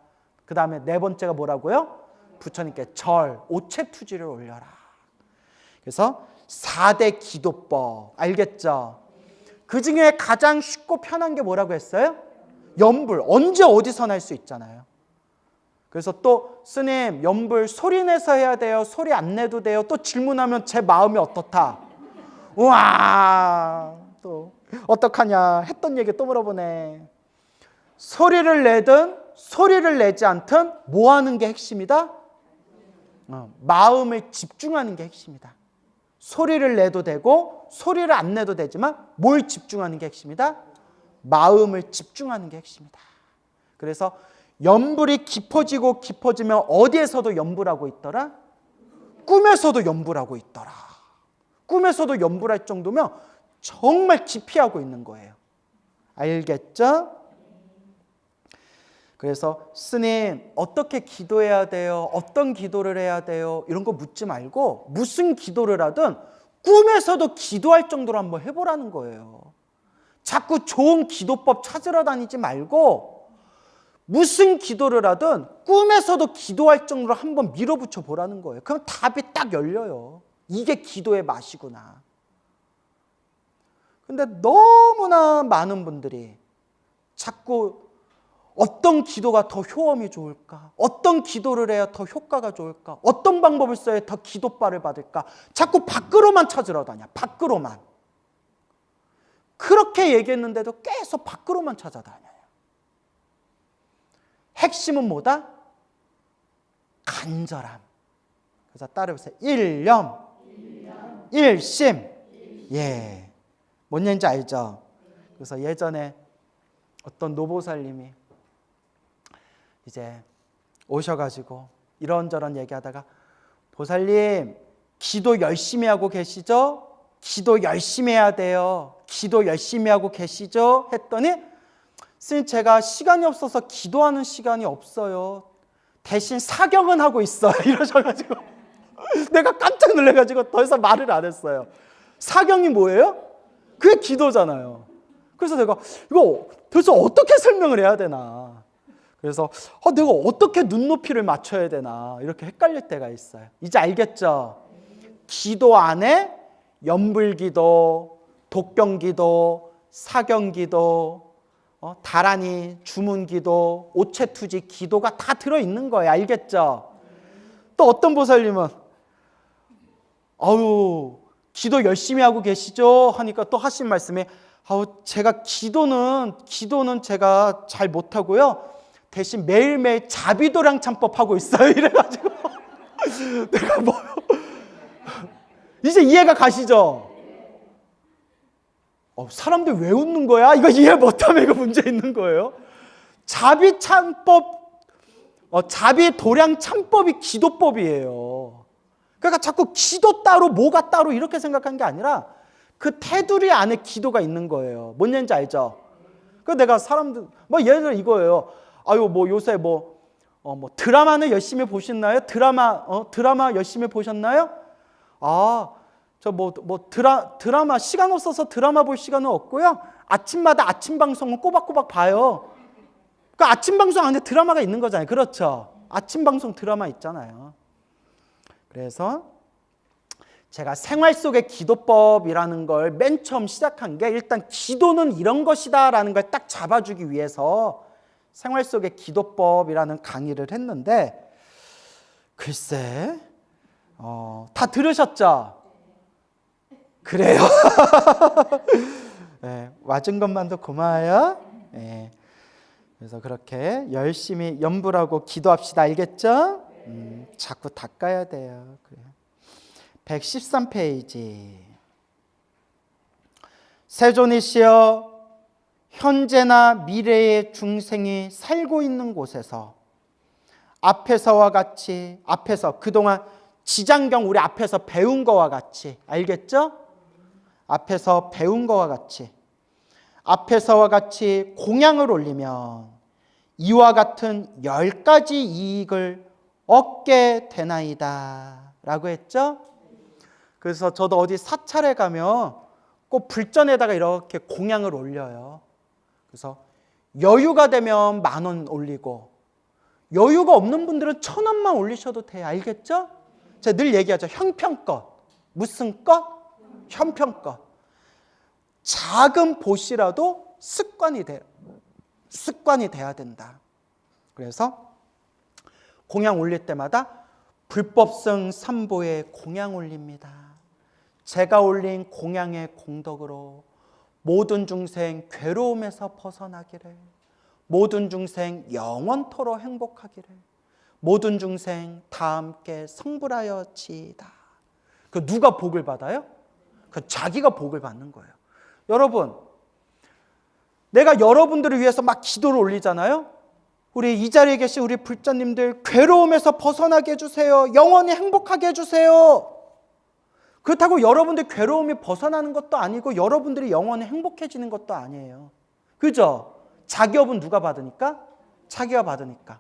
그 다음에 네 번째가 뭐라고요? 부처님께 절, 오체투지를 올려라. 그래서 4대 기도법. 알겠죠? 그 중에 가장 쉽고 편한 게 뭐라고 했어요? 염불. 언제 어디서나 할 수 있잖아요. 그래서 또 스님 염불 소리 내서 해야 돼요? 소리 안 내도 돼요? 또 질문하면 제 마음이 어떻다? 우와, 또 어떡하냐 했던 얘기 또 물어보네. 소리를 내든 소리를 내지 않든 뭐 하는 게 핵심이다? 마음을 집중하는 게 핵심이다. 소리를 내도 되고 소리를 안 내도 되지만 뭘 집중하는 게 핵심이다? 마음을 집중하는 게 핵심이다. 그래서 염불이 깊어지고 깊어지면 어디에서도 염불하고 있더라? 꿈에서도 염불하고 있더라. 꿈에서도 염불할 정도면 정말 깊이 하고 있는 거예요. 알겠죠? 그래서 스님 어떻게 기도해야 돼요? 어떤 기도를 해야 돼요? 이런 거 묻지 말고 무슨 기도를 하든 꿈에서도 기도할 정도로 한번 해보라는 거예요. 자꾸 좋은 기도법 찾으러 다니지 말고 무슨 기도를 하든 꿈에서도 기도할 정도로 한번 밀어붙여 보라는 거예요. 그럼 답이 딱 열려요. 이게 기도의 맛이구나. 근데 너무나 많은 분들이 자꾸 어떤 기도가 더 효험이 좋을까? 어떤 기도를 해야 더 효과가 좋을까? 어떤 방법을 써야 더 기도빨을 받을까? 자꾸 밖으로만 찾으러 다녀. 밖으로만. 그렇게 얘기했는데도 계속 밖으로만 찾아다녀요. 핵심은 뭐다? 간절함. 그래서 따라해보세요. 일념, 일심. 예. 뭔 얘기인지 알죠? 그래서 예전에 어떤 노보살님이 이제 오셔가지고 이런저런 얘기하다가 보살님 기도 열심히 하고 계시죠? 기도 열심히 해야 돼요. 기도 열심히 하고 계시죠? 했더니 스님 제가 시간이 없어서 기도하는 시간이 없어요. 대신 사경은 하고 있어요. 이러셔가지고 내가 깜짝 놀라가지고 더 이상 말을 안 했어요. 사경이 뭐예요? 그게 기도잖아요. 그래서 내가 이거 도대체 어떻게 설명을 해야 되나. 그래서 내가 어떻게 눈높이를 맞춰야 되나 이렇게 헷갈릴 때가 있어요. 이제 알겠죠? 기도 안에 연불기도, 독경기도, 사경기도, 다란이, 주문기도, 오체투지 기도가 다 들어있는 거예요. 알겠죠? 또 어떤 보살님은 아유 기도 열심히 하고 계시죠? 하니까 또 하신 말씀이 제가 기도는 제가 잘 못하고요. 대신 매일매일 자비도량 참법 하고 있어요. 이래가지고 내가 이제 이해가 가시죠? 사람들 왜 웃는 거야? 이거 이해 못하면 이거 문제 있는 거예요. 자비 참법, 자비 도량 참법이 기도법이에요. 그러니까 자꾸 기도 따로 뭐가 따로 이렇게 생각한 게 아니라 그 테두리 안에 기도가 있는 거예요. 뭔 얘기인지 알죠? 그 내가 사람들 예를 들어 이거예요. 요새 드라마는 열심히 보셨나요? 드라마 열심히 보셨나요? 드라마 시간 없어서 드라마 볼 시간은 없고요. 아침마다 아침 방송은 꼬박꼬박 봐요. 그 아침 방송 안에 드라마가 있는 거잖아요. 그렇죠? 아침 방송 드라마 있잖아요. 그래서 제가 생활 속의 기도법이라는 걸 맨 처음 시작한 게 일단 기도는 이런 것이다라는 걸 딱 잡아주기 위해서 생활 속의 기도법이라는 강의를 했는데 글쎄 다 들으셨죠? 그래요? 네, 와준 것만도 고마워요. 네, 그래서 그렇게 열심히 연불하고 기도합시다. 알겠죠? 자꾸 닦아야 돼요. 그래요. 113페이지. 세존이시여 현재나 미래의 중생이 살고 있는 곳에서 앞에서와 같이 그동안 지장경 우리 앞에서 배운 거와 같이 알겠죠? 앞에서 배운 거와 같이 앞에서와 같이 공양을 올리면 이와 같은 10가지 이익을 얻게 되나이다 라고 했죠? 그래서 저도 어디 사찰에 가면 꼭 불전에다가 이렇게 공양을 올려요. 그래서 여유가 되면 10,000원 올리고 여유가 없는 분들은 1,000원만 올리셔도 돼요. 알겠죠? 제가 늘 얘기하죠. 형편껏. 무슨 것? 형편껏. 작은 보시라도 습관이 돼야 된다. 그래서 공양 올릴 때마다 불법성 3보에 공양 올립니다. 제가 올린 공양의 공덕으로 모든 중생 괴로움에서 벗어나기를, 모든 중생 영원토록 행복하기를, 모든 중생 다 함께 성불하여지이다. 그 누가 복을 받아요? 그 자기가 복을 받는 거예요. 여러분, 내가 여러분들을 위해서 막 기도를 올리잖아요. 우리 이 자리에 계신 우리 불자님들 괴로움에서 벗어나게 해주세요. 영원히 행복하게 해주세요. 그렇다고 여러분들 괴로움이 벗어나는 것도 아니고 여러분들이 영원히 행복해지는 것도 아니에요. 그죠? 자기업은 누가 받으니까? 자기가 받으니까.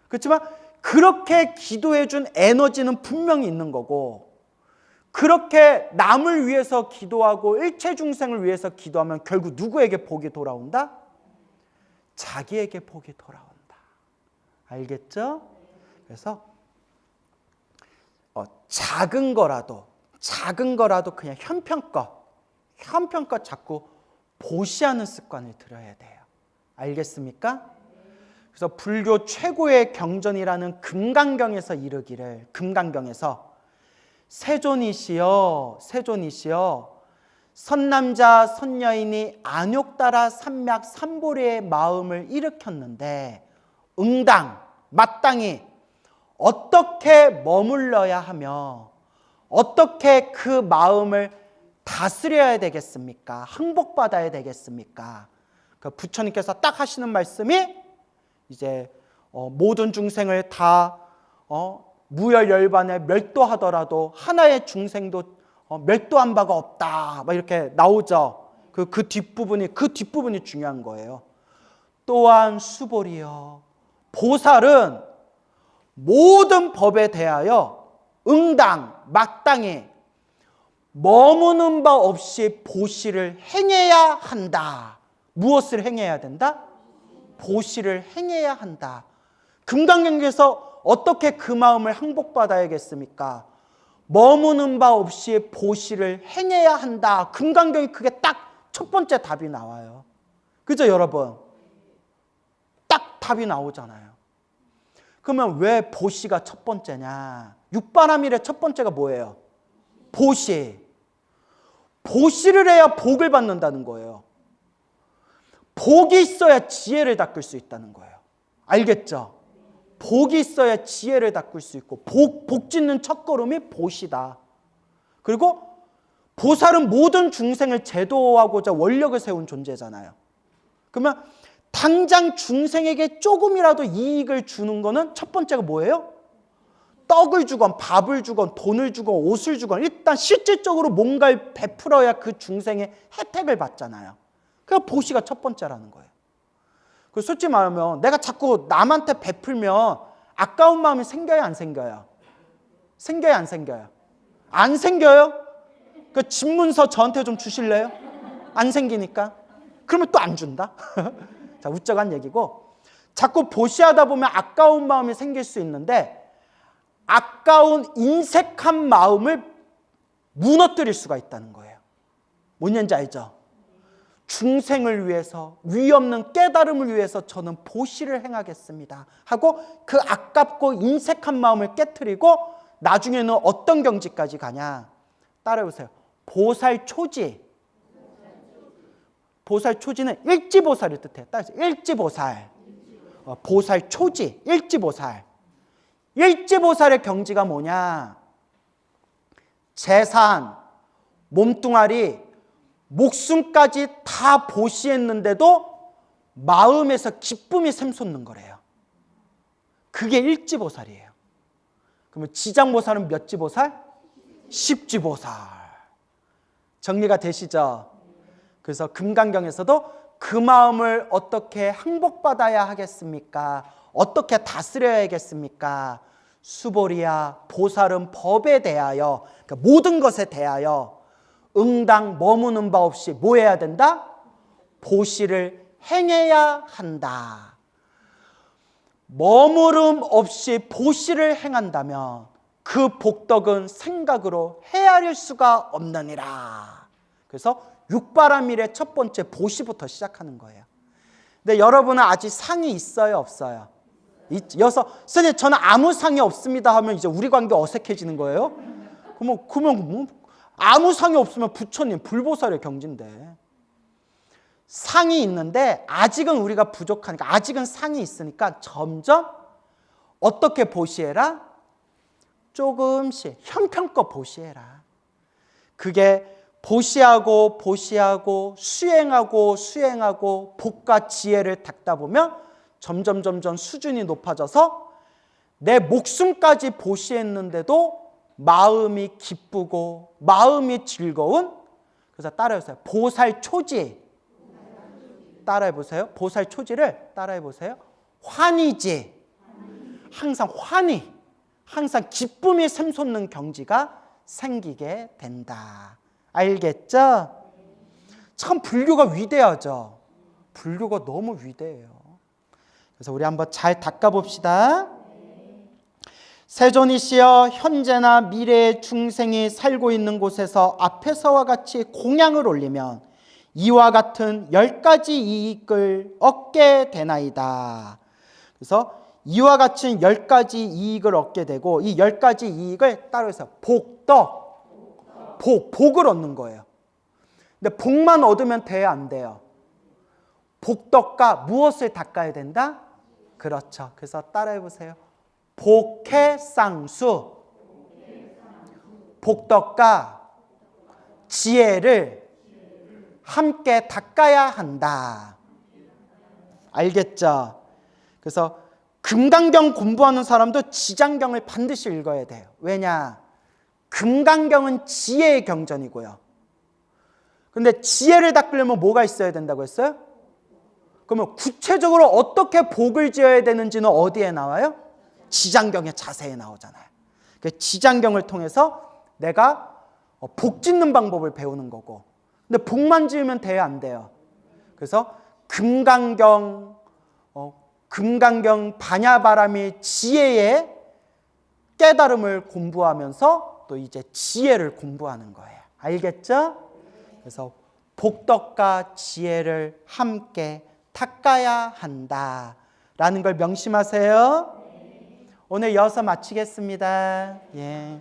그렇지만 그렇게 기도해준 에너지는 분명히 있는 거고 그렇게 남을 위해서 기도하고 일체중생을 위해서 기도하면 결국 누구에게 복이 돌아온다? 자기에게 복이 돌아온다. 알겠죠? 그래서 작은 거라도 그냥 현편껏 자꾸 보시하는 습관을 들여야 돼요. 알겠습니까? 그래서 불교 최고의 경전이라는 금강경에서 이르기를, 금강경에서 세존이시여 세존이시여 선남자 선여인이 안욕따라 삼맥 삼보리의 마음을 일으켰는데 응당 마땅히 어떻게 머물러야 하며 어떻게 그 마음을 다스려야 되겠습니까? 항복받아야 되겠습니까? 그 부처님께서 딱 하시는 말씀이 이제 모든 중생을 다 무열열반에 멸도하더라도 하나의 중생도 멸도한 바가 없다, 막 이렇게 나오죠. 그 뒷부분이 중요한 거예요. 또한 수보리여 보살은 모든 법에 대하여 응당 마땅히 머무는 바 없이 보시를 행해야 한다. 무엇을 행해야 된다? 보시를 행해야 한다. 금강경에서 어떻게 그 마음을 항복받아야겠습니까? 머무는 바 없이 보시를 행해야 한다. 금강경이 그게 딱 첫 번째 답이 나와요. 그죠 여러분? 딱 답이 나오잖아요. 그러면 왜 보시가 첫 번째냐? 육바라밀의 첫 번째가 뭐예요? 보시. 보시를 해야 복을 받는다는 거예요. 복이 있어야 지혜를 닦을 수 있다는 거예요. 알겠죠? 복이 있어야 지혜를 닦을 수 있고 복 짓는 첫걸음이 보시다. 그리고 보살은 모든 중생을 제도하고자 원력을 세운 존재잖아요. 그러면 당장 중생에게 조금이라도 이익을 주는 거는 첫 번째가 뭐예요? 떡을 주건 밥을 주건 돈을 주건 옷을 주건 일단 실질적으로 뭔가를 베풀어야 그 중생의 혜택을 받잖아요. 그러니까 보시가 첫 번째라는 거예요. 그 솔직히 말하면 내가 자꾸 남한테 베풀면 아까운 마음이 생겨요, 안 생겨요? 생겨요, 안 생겨요? 안 생겨요? 그 집문서 저한테 좀 주실래요? 안 생기니까. 그러면 또 안 준다? 자, 우쩍한 얘기고, 자꾸 보시하다 보면 아까운 마음이 생길 수 있는데 아까운 인색한 마음을 무너뜨릴 수가 있다는 거예요. 뭔 얘기인지 알죠? 중생을 위해서, 위없는 깨달음을 위해서 저는 보시를 행하겠습니다 하고 그 아깝고 인색한 마음을 깨트리고 나중에는 어떤 경지까지 가냐? 따라해보세요. 보살초지. 보살초지는 일지보살을 뜻해요. 따라해보세요. 일지보살. 보살초지, 일지보살. 일지보살의 경지가 뭐냐? 재산, 몸뚱아리, 목숨까지 다 보시했는데도 마음에서 기쁨이 샘솟는 거래요. 그게 일지보살이에요. 그러면 지장보살은 몇 지보살? 10지보살. 정리가 되시죠? 그래서 금강경에서도 그 마음을 어떻게 항복받아야 하겠습니까? 어떻게 다스려야겠습니까? 수보리야 보살은 법에 대하여, 그러니까 모든 것에 대하여 응당 머무는 바 없이 뭐 해야 된다? 보시를 행해야 한다. 머무름 없이 보시를 행한다면 그 복덕은 생각으로 헤아릴 수가 없느니라. 그래서 육바라밀의 첫 번째 보시부터 시작하는 거예요. 근데 여러분은 아직 상이 있어요, 없어요? 여서 선생님 저는 아무 상이 없습니다 하면 이제 우리 관계 어색해지는 거예요? 그러면 아무 상이 없으면 부처님 불보살의 경지인데, 상이 있는데 아직은 우리가 부족하니까, 아직은 상이 있으니까 점점 어떻게 보시해라? 조금씩 형편껏 보시해라. 그게 보시하고 보시하고 수행하고 수행하고 복과 지혜를 닦다 보면 점점 수준이 높아져서 내 목숨까지 보시했는데도 마음이 기쁘고 마음이 즐거운, 그래서 따라해보세요. 보살초지. 따라해보세요. 보살초지를 따라해보세요. 환희지. 항상 환희, 항상 기쁨이 샘솟는 경지가 생기게 된다. 알겠죠? 참 불교가 위대하죠. 불교가 너무 위대해요. 그래서 우리 한번 잘 닦아봅시다. 세존이시여 현재나 미래의 중생이 살고 있는 곳에서 앞에서와 같이 공양을 올리면 이와 같은 10가지 이익을 얻게 되나이다. 그래서 이와 같이 10가지 이익을 얻게 되고 이 10가지 이익을 따로 해서 복을 얻는 거예요. 근데 복만 얻으면 돼요, 안 돼요? 복덕과 무엇을 닦아야 된다? 그렇죠. 그래서 따라해 보세요. 복해쌍수. 복덕과 지혜를 함께 닦아야 한다. 알겠죠? 그래서 금강경 공부하는 사람도 지장경을 반드시 읽어야 돼요. 왜냐? 금강경은 지혜의 경전이고요. 근데 지혜를 닦으려면 뭐가 있어야 된다고 했어요? 그러면 구체적으로 어떻게 복을 지어야 되는지는 어디에 나와요? 지장경의 자세에 나오잖아요. 지장경을 통해서 내가 복 짓는 방법을 배우는 거고. 근데 복만 지으면 돼요, 안 돼요? 그래서 금강경 반야바람이 지혜의 깨달음을 공부하면서 또 이제 지혜를 공부하는 거예요. 알겠죠? 그래서 복덕과 지혜를 함께 닦아야 한다라는 걸 명심하세요. 오늘 여기서 마치겠습니다. 예.